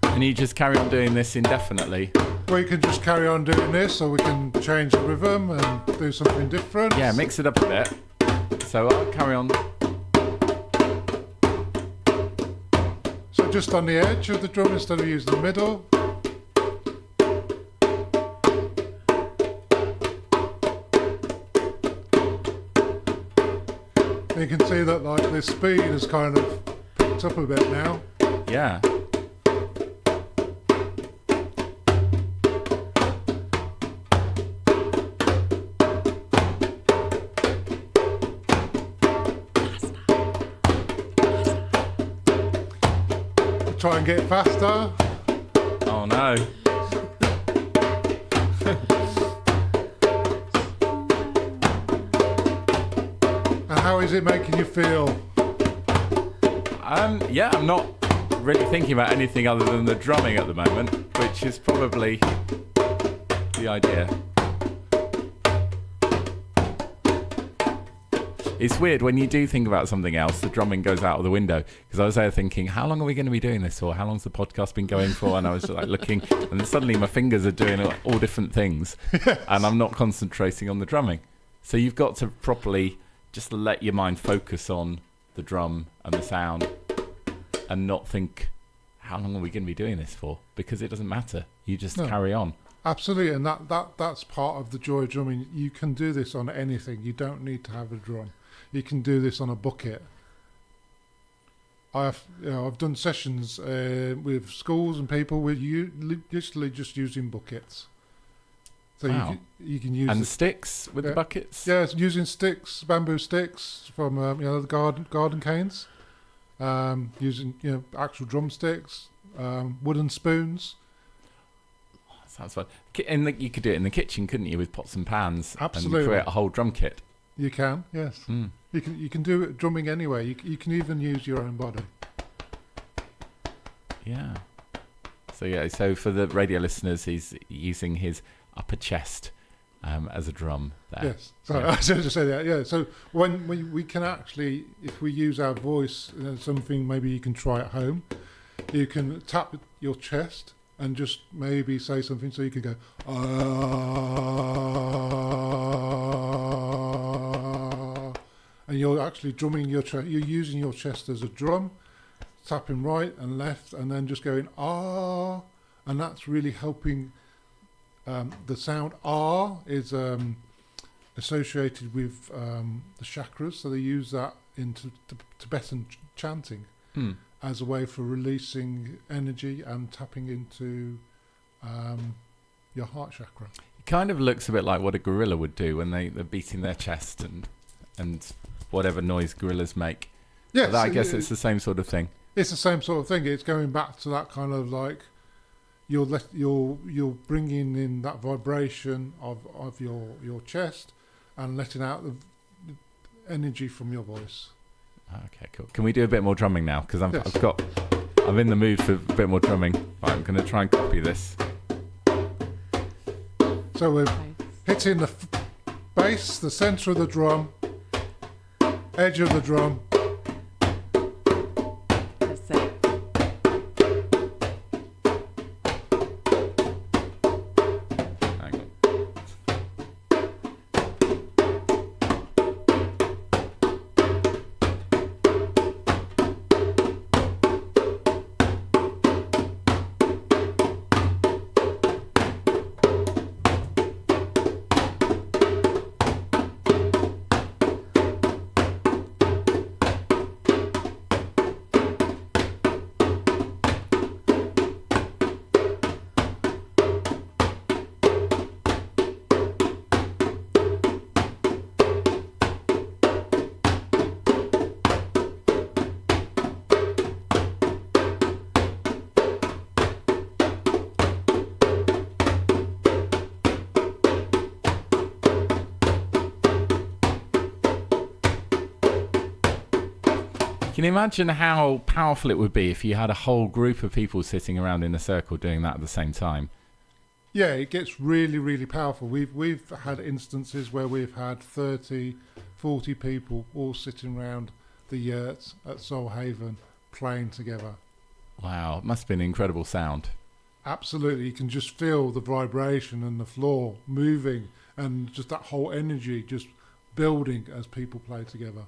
And you just carry on doing this indefinitely. We can just carry on doing this, or we can change the rhythm and do something different. Yeah, mix it up a bit. So I'll carry on. So just on the edge of the drum instead of using the middle. You can see that like the speed has kind of picked up a bit now. Yeah. Try and get faster. Oh no. And how is it making you feel? Yeah, I'm not really thinking about anything other than the drumming at the moment, which is probably the idea. It's weird when you do think about something else, the drumming goes out of the window. Because I was there thinking, how long are we going to be doing this for? How long's the podcast been going for? And I was just like looking, and then suddenly my fingers are doing all different things, Yes. and I'm not concentrating on the drumming. So you've got to properly just let your mind focus on the drum and the sound, and not think, how long are we going to be doing this for? Because it doesn't matter. You just carry on. Absolutely, and that's part of the joy of drumming. You can do this on anything. You don't need to have a drum. You can do this on a bucket. I've done sessions with schools and people with literally just using buckets. So Wow. you can use And sticks with the buckets? Yeah, it's using sticks, bamboo sticks from the garden canes. Using actual drumsticks, wooden spoons. Sounds fun. You could do it in the kitchen, couldn't you, with pots and pans? Absolutely. And create a whole drum kit. You can, yes. Mm. You can do it drumming anywhere. You can even use your own body. Yeah. So for the radio listeners, he's using his upper chest as a drum there. Yes. Sorry, I should just say that. Yeah. So when we can actually, if we use our voice, something maybe you can try at home. You can tap your chest and just maybe say something, so you can go and you're actually drumming your chest. You're using your chest as a drum, tapping right and left, and then just going and that's really helping. The sound is associated with the chakras, so they use that in Tibetan chanting as a way for releasing energy and tapping into your heart chakra. It kind of looks a bit like what a gorilla would do when they're beating their chest and whatever noise gorillas make. Yes, I guess it's the same sort of thing. It's the same sort of thing. It's going back to that kind of like you're bringing in that vibration of your chest and letting out the energy from your voice. Okay, cool. Can we do a bit more drumming now? Because I'm in the mood for a bit more drumming. Right, I'm going to try and copy this. So we're hitting the bass, the centre of the drum, edge of the drum. That's it. Hang on. Can you imagine how powerful it would be if you had a whole group of people sitting around in a circle doing that at the same time? Yeah, it gets really, really powerful. We've had instances where we've had 30, 40 people all sitting around the yurts at Solhaven playing together. Wow, it must have been an incredible sound. Absolutely, you can just feel the vibration and the floor moving and just that whole energy just building as people play together.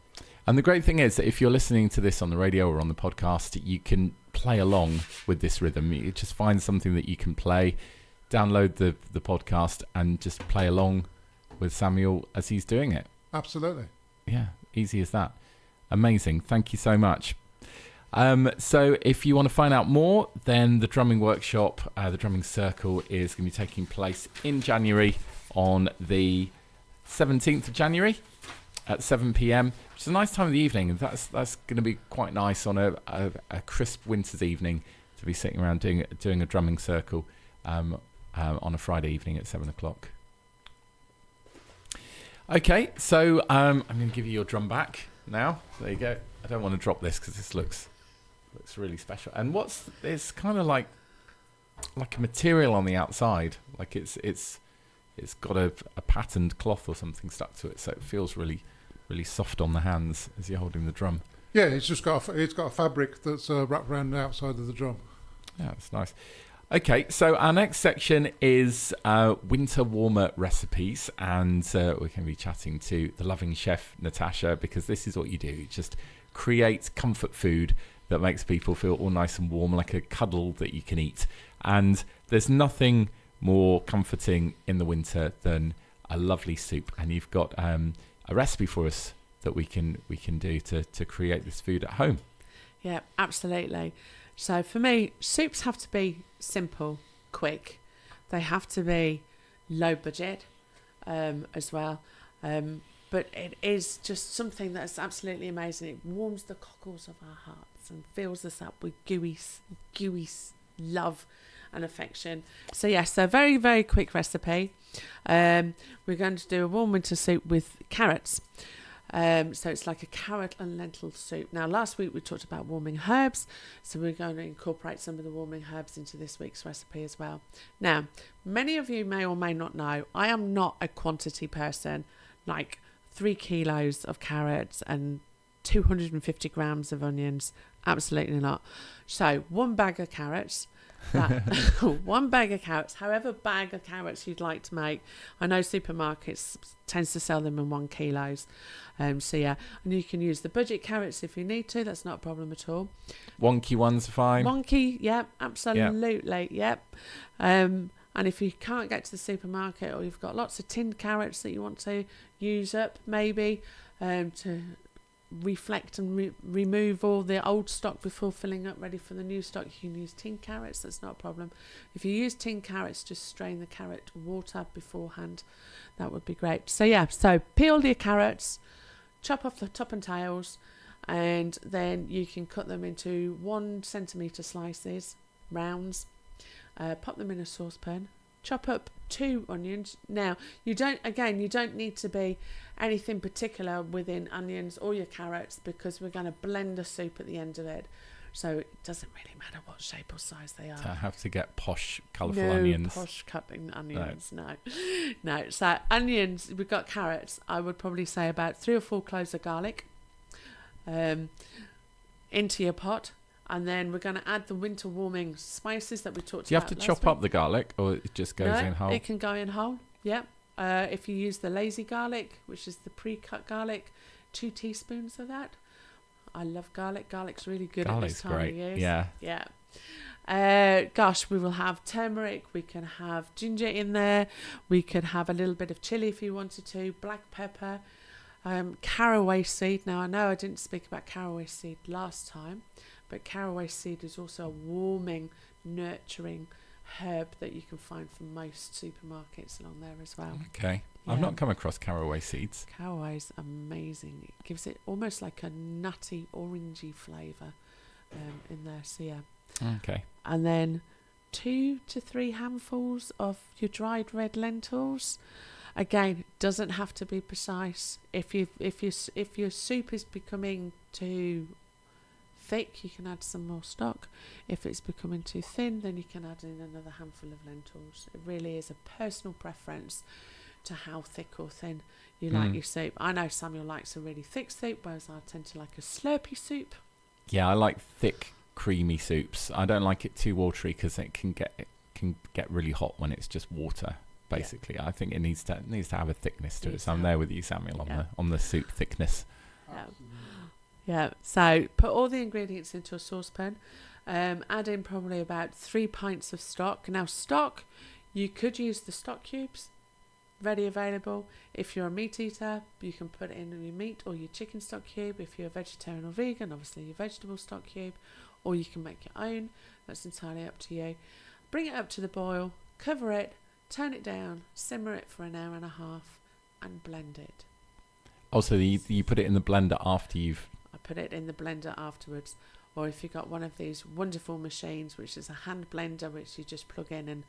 And the great thing is that if you're listening to this on the radio or on the podcast, you can play along with this rhythm. You just find something that you can play, download the podcast and just play along with Sammuel as he's doing it. Absolutely. Yeah, easy as that. Amazing. Thank you so much. So if you want to find out more, then the drumming workshop, the drumming circle is going to be taking place in January on the 17th of January at 7 p.m, which is a nice time of the evening. That's going to be quite nice on a crisp winter's evening to be sitting around doing a drumming circle on a Friday evening at 7 o'clock. Okay, so I'm going to give you your drum back now. There you go. I don't want to drop this because this looks really special. And it's kind of like a material on the outside, like it's got a patterned cloth or something stuck to it, so it feels really soft on the hands as you're holding the drum. Yeah, it's got a fabric that's wrapped around the outside of the drum. Yeah, that's nice. Okay, so our next section is winter warmer recipes, and we're going to be chatting to the loving chef Natasha, because this is what you do. You just create comfort food that makes people feel all nice and warm, like a cuddle that you can eat. And there's nothing more comforting in the winter than a lovely soup. And you've got a recipe for us that we can do to create this food at home. Yeah, absolutely. So for me, soups have to be simple, quick. They have to be low budget as well. But it is just something that's absolutely amazing. It warms the cockles of our hearts and fills us up with gooey love and affection. So yes, so very, very quick recipe. We're going to do a warm winter soup with carrots. So it's like a carrot and lentil soup. Now, last week we talked about warming herbs, so we're going to incorporate some of the warming herbs into this week's recipe as well. Now, many of you may or may not know, I am not a quantity person, like 3 kilos of carrots and 250 grams of onions. Absolutely not. So 1 bag of carrots. 1 bag of carrots, however bag of carrots you'd like to make. I know supermarkets tends to sell them in 1 kilos. So yeah, and you can use the budget carrots if you need to. That's not a problem at all. Wonky ones are fine. Wonky, yep, absolutely, yep. And if you can't get to the supermarket, or you've got lots of tinned carrots that you want to use up, maybe to reflect and remove all the old stock before filling up ready for the new stock, you can use tin carrots. That's not a problem. If you use tin carrots, just strain the carrot water beforehand. That would be great. So yeah, so peel your carrots, chop off the top and tails, and then you can cut them into 1 centimetre slices, rounds. Pop them in a saucepan. Chop up 2 onions. Now, you don't need to be anything particular within onions or your carrots, because we're going to blend the soup at the end of it. So it doesn't really matter what shape or size they are. To have to get posh, colourful onions. No posh cutting onions, no. So onions, we've got carrots. I would probably say about 3 or 4 cloves of garlic into your pot. And then we're going to add the winter warming spices that we talked about. Do you have to chop up the garlic, or it just goes in whole? It can go in whole, yep. If you use the lazy garlic, which is the pre-cut garlic, 2 teaspoons of that. I love garlic. Garlic's really good at this time of year. Yeah. Gosh, we will have turmeric. We can have ginger in there. We could have a little bit of chili if you wanted to. Black pepper. Caraway seed. Now, I know I didn't speak about caraway seed last time, but caraway seed is also a warming, nurturing herb that you can find from most supermarkets along there as well. Okay. Yeah. I've not come across caraway seeds. Caraway's amazing. It gives it almost like a nutty, orangey flavour in there. So yeah. Okay. And then 2 to 3 handfuls of your dried red lentils. Again, doesn't have to be precise. If your soup is becoming too thick, you can add some more stock. If it's becoming too thin, then you can add in another handful of lentils. It really is a personal preference to how thick or thin you like your soup. I know Samuel likes a really thick soup, whereas I tend to like a slurpy soup. Yeah, I like thick, creamy soups. I don't like it too watery because it can get really hot when it's just water. Basically, I think it needs to have a thickness to it. So I'm there with you, Samuel, on the soup thickness. Yeah. So put all the ingredients into a saucepan. Add in probably about 3 pints of stock. Now, stock, you could use the stock cubes, ready available. If you're a meat eater, you can put it in your meat or your chicken stock cube. If you're a vegetarian or vegan, obviously your vegetable stock cube, or you can make your own. That's entirely up to you. Bring it up to the boil, cover it, turn it down, simmer it for an hour and a half, and blend it. Also, you put it in the blender after you've... I put it in the blender afterwards. Or if you've got one of these wonderful machines, which is a hand blender, which you just plug in and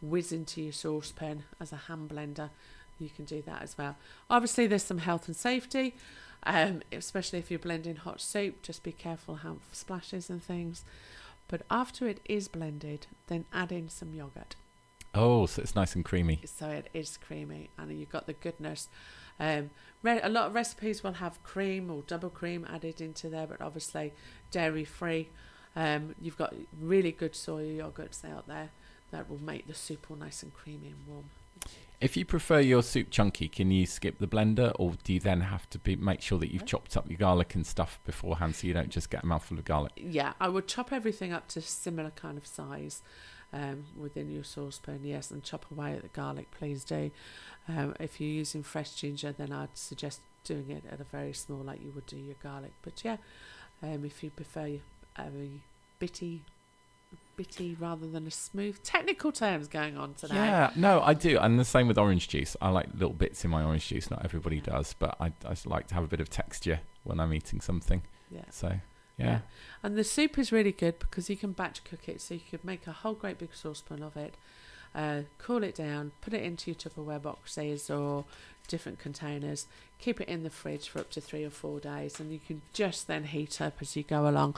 whiz into your saucepan as a hand blender, you can do that as well. Obviously, there's some health and safety, especially if you're blending hot soup. Just be careful how splashes and things. But after it is blended, then add in some yogurt. Oh, so it's nice and creamy. So it is creamy, and you've got the goodness. A lot of recipes will have cream or double cream added into there, but obviously dairy free. You've got really good soy yogurts out there that will make the soup all nice and creamy and warm. If you prefer your soup chunky, can you skip the blender, or do you then have to make sure that you've chopped up your garlic and stuff beforehand so you don't just get a mouthful of garlic? Yeah, I would chop everything up to similar kind of size within your saucepan, yes, and chop away at the garlic, please do. If you're using fresh ginger, then I'd suggest doing it at a very small, like you would do your garlic. But yeah, if you prefer a bitty rather than a smooth, technical terms going on today. Yeah, no, I do. And the same with orange juice. I like little bits in my orange juice. Not everybody does, but I just like to have a bit of texture when I'm eating something. Yeah. So, yeah. And the soup is really good because you can batch cook it. So you could make a whole great big saucepan of it, cool it down, put it into your Tupperware boxes or different containers, keep it in the fridge for up to 3 or 4 days, and you can just then heat up as you go along.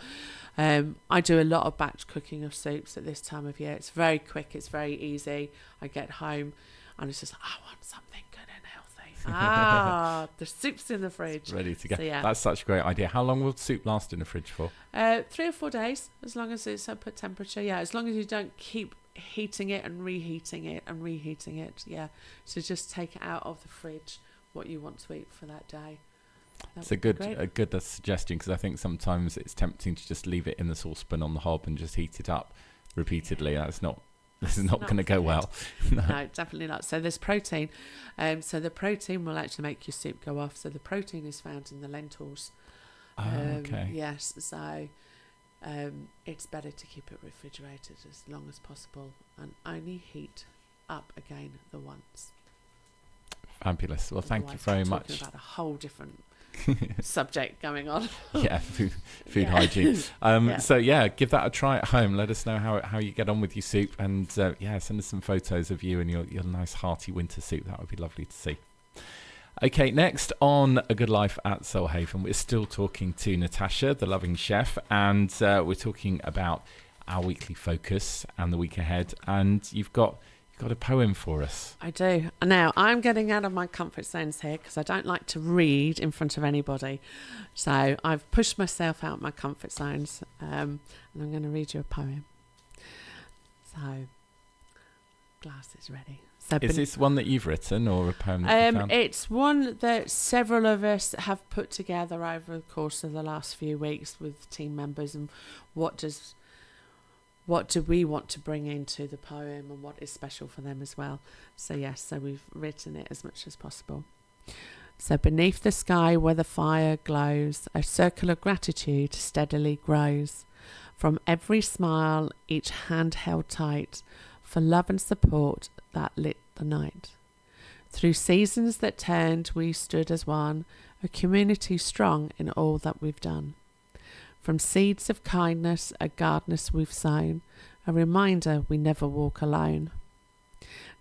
I do a lot of batch cooking of soups at this time of year. It's very quick, it's very easy. I get home and it's just, I want something good and healthy. The soup's in the fridge, it's ready to go. So, yeah. That's such a great idea. How long will soup last in the fridge for? 3 or 4 days, as long as it's up at temperature. Yeah, as long as you don't keep heating it and reheating it and reheating it. Yeah, so just take it out of the fridge what you want to eat for that day. It's a good suggestion, because I think sometimes it's tempting to just leave it in the saucepan on the hob and just heat it up repeatedly. This is not going to go well. No, definitely not. So there's protein. So the protein will actually make your soup go off. So the protein is found in the lentils. Okay. Yes. So it's better to keep it refrigerated as long as possible and only heat up again the once. Fabulous. Well, thank you very much. Talking about a whole different subject going on. Yeah, food hygiene. So yeah, give that a try at home. Let us know how you get on with your soup, and send us some photos of you and your nice hearty winter soup. That would be lovely to see. Okay, next on A Good Life at Soulhaven, we're still talking to Natasha, the loving chef, and we're talking about our weekly focus and the week ahead. And you've got a poem for us. I do. Now, I'm getting out of my comfort zones here because I don't like to read in front of anybody. So I've pushed myself out my comfort zones, and I'm going to read you a poem. So, glass is ready. So is this one that you've written, or a poem that you found? It's one that several of us have put together over the course of the last few weeks with team members, and what do we want to bring into the poem and what is special for them as well. So yes, so we've written it as much as possible. So beneath the sky where the fire glows, a circle of gratitude steadily grows. From every smile, each hand held tight, for love and support that lit the night. Through seasons that turned, we stood as one, a community strong in all that we've done. From seeds of kindness, a gardeners we've sown, a reminder we never walk alone.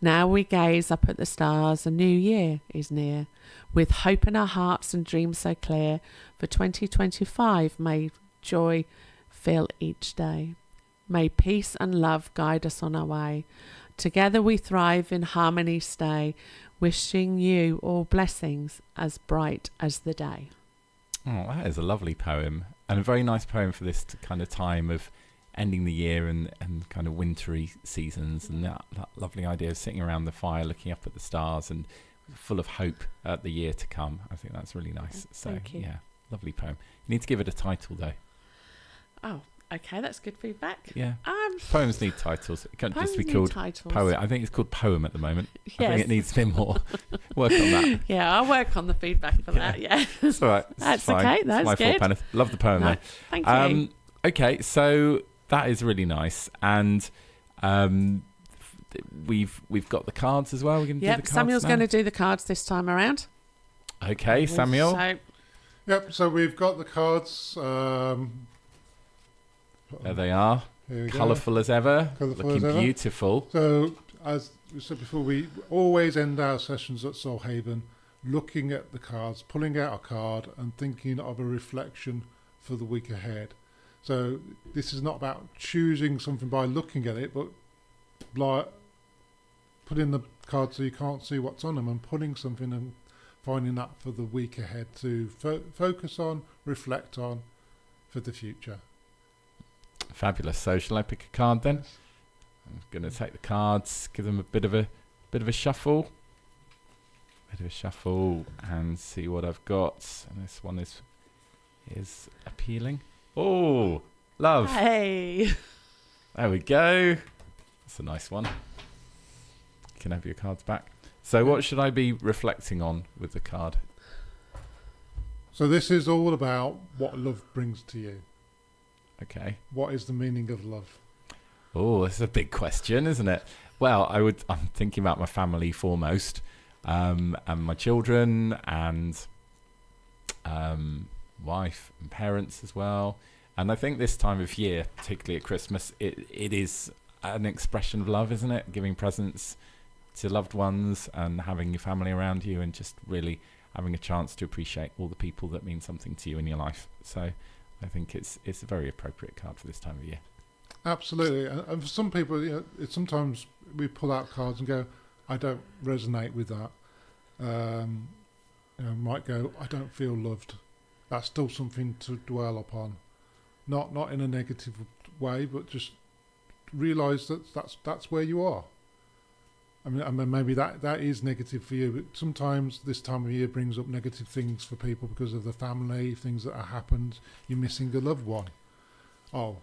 Now we gaze up at the stars, a new year is near, with hope in our hearts and dreams so clear, for 2025 may joy fill each day. May peace and love guide us on our way. Together we thrive, in harmony stay, wishing you all blessings as bright as the day. Oh, that is a lovely poem, and a very nice poem for this kind of time of ending the year and kind of wintry seasons, and that lovely idea of sitting around the fire looking up at the stars and full of hope at the year to come. I think that's really nice. So Thank you. yeah, lovely poem. You need to give it a title though. Oh, okay, that's good feedback. Yeah. Poems need titles. It can't just be called titles. poem. I think it's called poem at the moment. I Yes. think it needs a bit more work on that. Yeah, I'll work on the feedback for that. Yeah, It's all right. It's That's fine. okay, It's that's my fault, good. Penny. Love the poem No, though. thank you. Okay, so that is really nice, and we've got the cards as well. We're going to do the Yep, cards Samuel's now? going to do the cards this time around. Okay, Samuel. So, Yep, so we've got the cards. There they are. Here we go. Colourful as ever. Colourful Looking as ever. beautiful. So, as we said before, we always end our sessions at Soul Haven looking at the cards, pulling out a card and thinking of a reflection for the week ahead. So this is not about choosing something by looking at it, but like putting the card so you can't see what's on them and putting something and finding that for the week ahead to focus on, reflect on for the future. Fabulous. So shall I pick a card then? I'm going to take the cards, give them a bit of a shuffle. And see what I've got. And this one is appealing. Oh, love. hey. There we go. That's a nice one. You can have your cards back. So what should I be reflecting on with the card? So this is all about what love brings to you. Okay. What is the meaning of love? Oh, this is a big question, isn't it? Well, I'm thinking about my family foremost, and my children, and wife and parents as well. And I think this time of year, particularly at Christmas, it is an expression of love, isn't it? Giving presents to loved ones and having your family around you, and just really having a chance to appreciate all the people that mean something to you in your life. So I think it's a very appropriate card for this time of year. Absolutely. And for some people, sometimes we pull out cards and go, I don't resonate with that. Might go, I don't feel loved. That's still something to dwell upon. Not in a negative way, but just realise that's where you are. I mean, maybe that is negative for you, but sometimes this time of year brings up negative things for people because of the family, things that have happened. You're missing a loved one. Oh,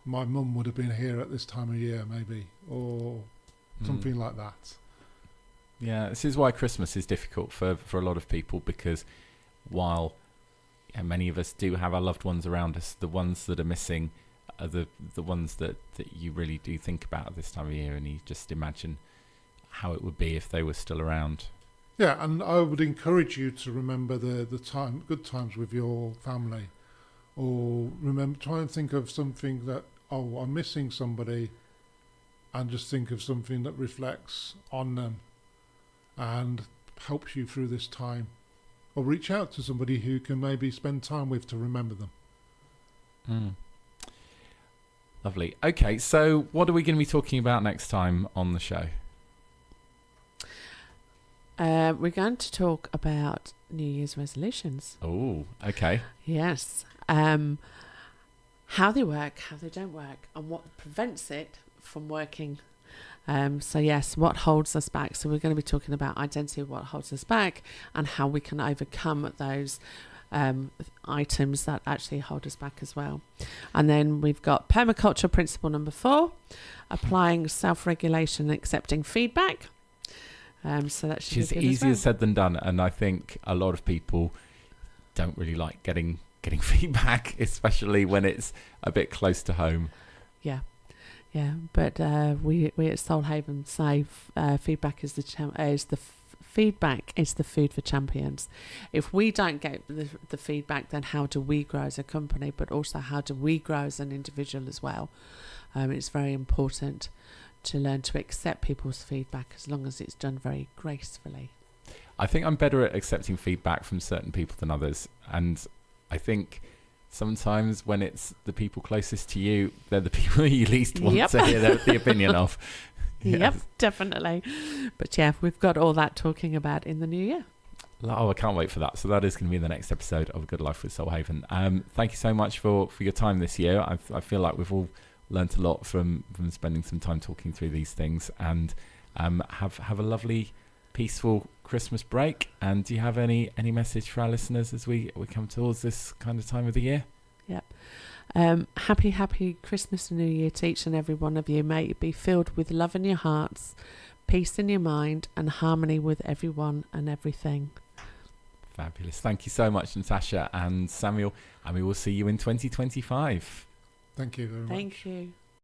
my mum would have been here at this time of year, maybe, or something like that. Yeah, this is why Christmas is difficult for a lot of people, because while many of us do have our loved ones around us, the ones that are missing are the ones that you really do think about at this time of year, and you just imagine how it would be if they were still around. Yeah, and I would encourage you to remember the good times with your family, or try and think of something that, oh, I'm missing somebody, and just think of something that reflects on them and helps you through this time. Or reach out to somebody who can maybe spend time with to remember them. Lovely. Okay, so what are we going to be talking about next time on the show? We're going to talk about New Year's resolutions. Oh, okay. Yes. How they work, how they don't work, and what prevents it from working. So yes, what holds us back. So we're going to be talking about identity, what holds us back, and how we can overcome those items that actually hold us back as well. And then we've got permaculture principle number 4, applying self-regulation and accepting feedback. So that should Which is be good easier as well. said than done, and I think a lot of people don't really like getting feedback, especially when it's a bit close to home. Yeah, but we at Soul Haven say feedback is feedback is the food for champions. If we don't get the feedback, then how do we grow as a company? But also, how do we grow as an individual as well? It's very important to learn to accept people's feedback as long as it's done very gracefully. I think I'm better at accepting feedback from certain people than others, and I think sometimes when it's the people closest to you, they're the people you least want Yep. to hear the opinion of. Yep, Yes. definitely. But yeah, we've got all that talking about in the new year. Oh, I can't wait for that. So that is going to be the next episode of A Good Life with Soulhaven. Thank you so much for your time this year. I feel like we've all learnt a lot from spending some time talking through these things, and have a lovely, peaceful Christmas break. And do you have any message for our listeners as we come towards this kind of time of the year? Yep. Happy Christmas and New Year to each and every one of you. May it be filled with love in your hearts, peace in your mind, and harmony with everyone and everything. Fabulous. Thank you so much, Natasha and Samuel, and we will see you in 2025. Thank you very much. Thank you.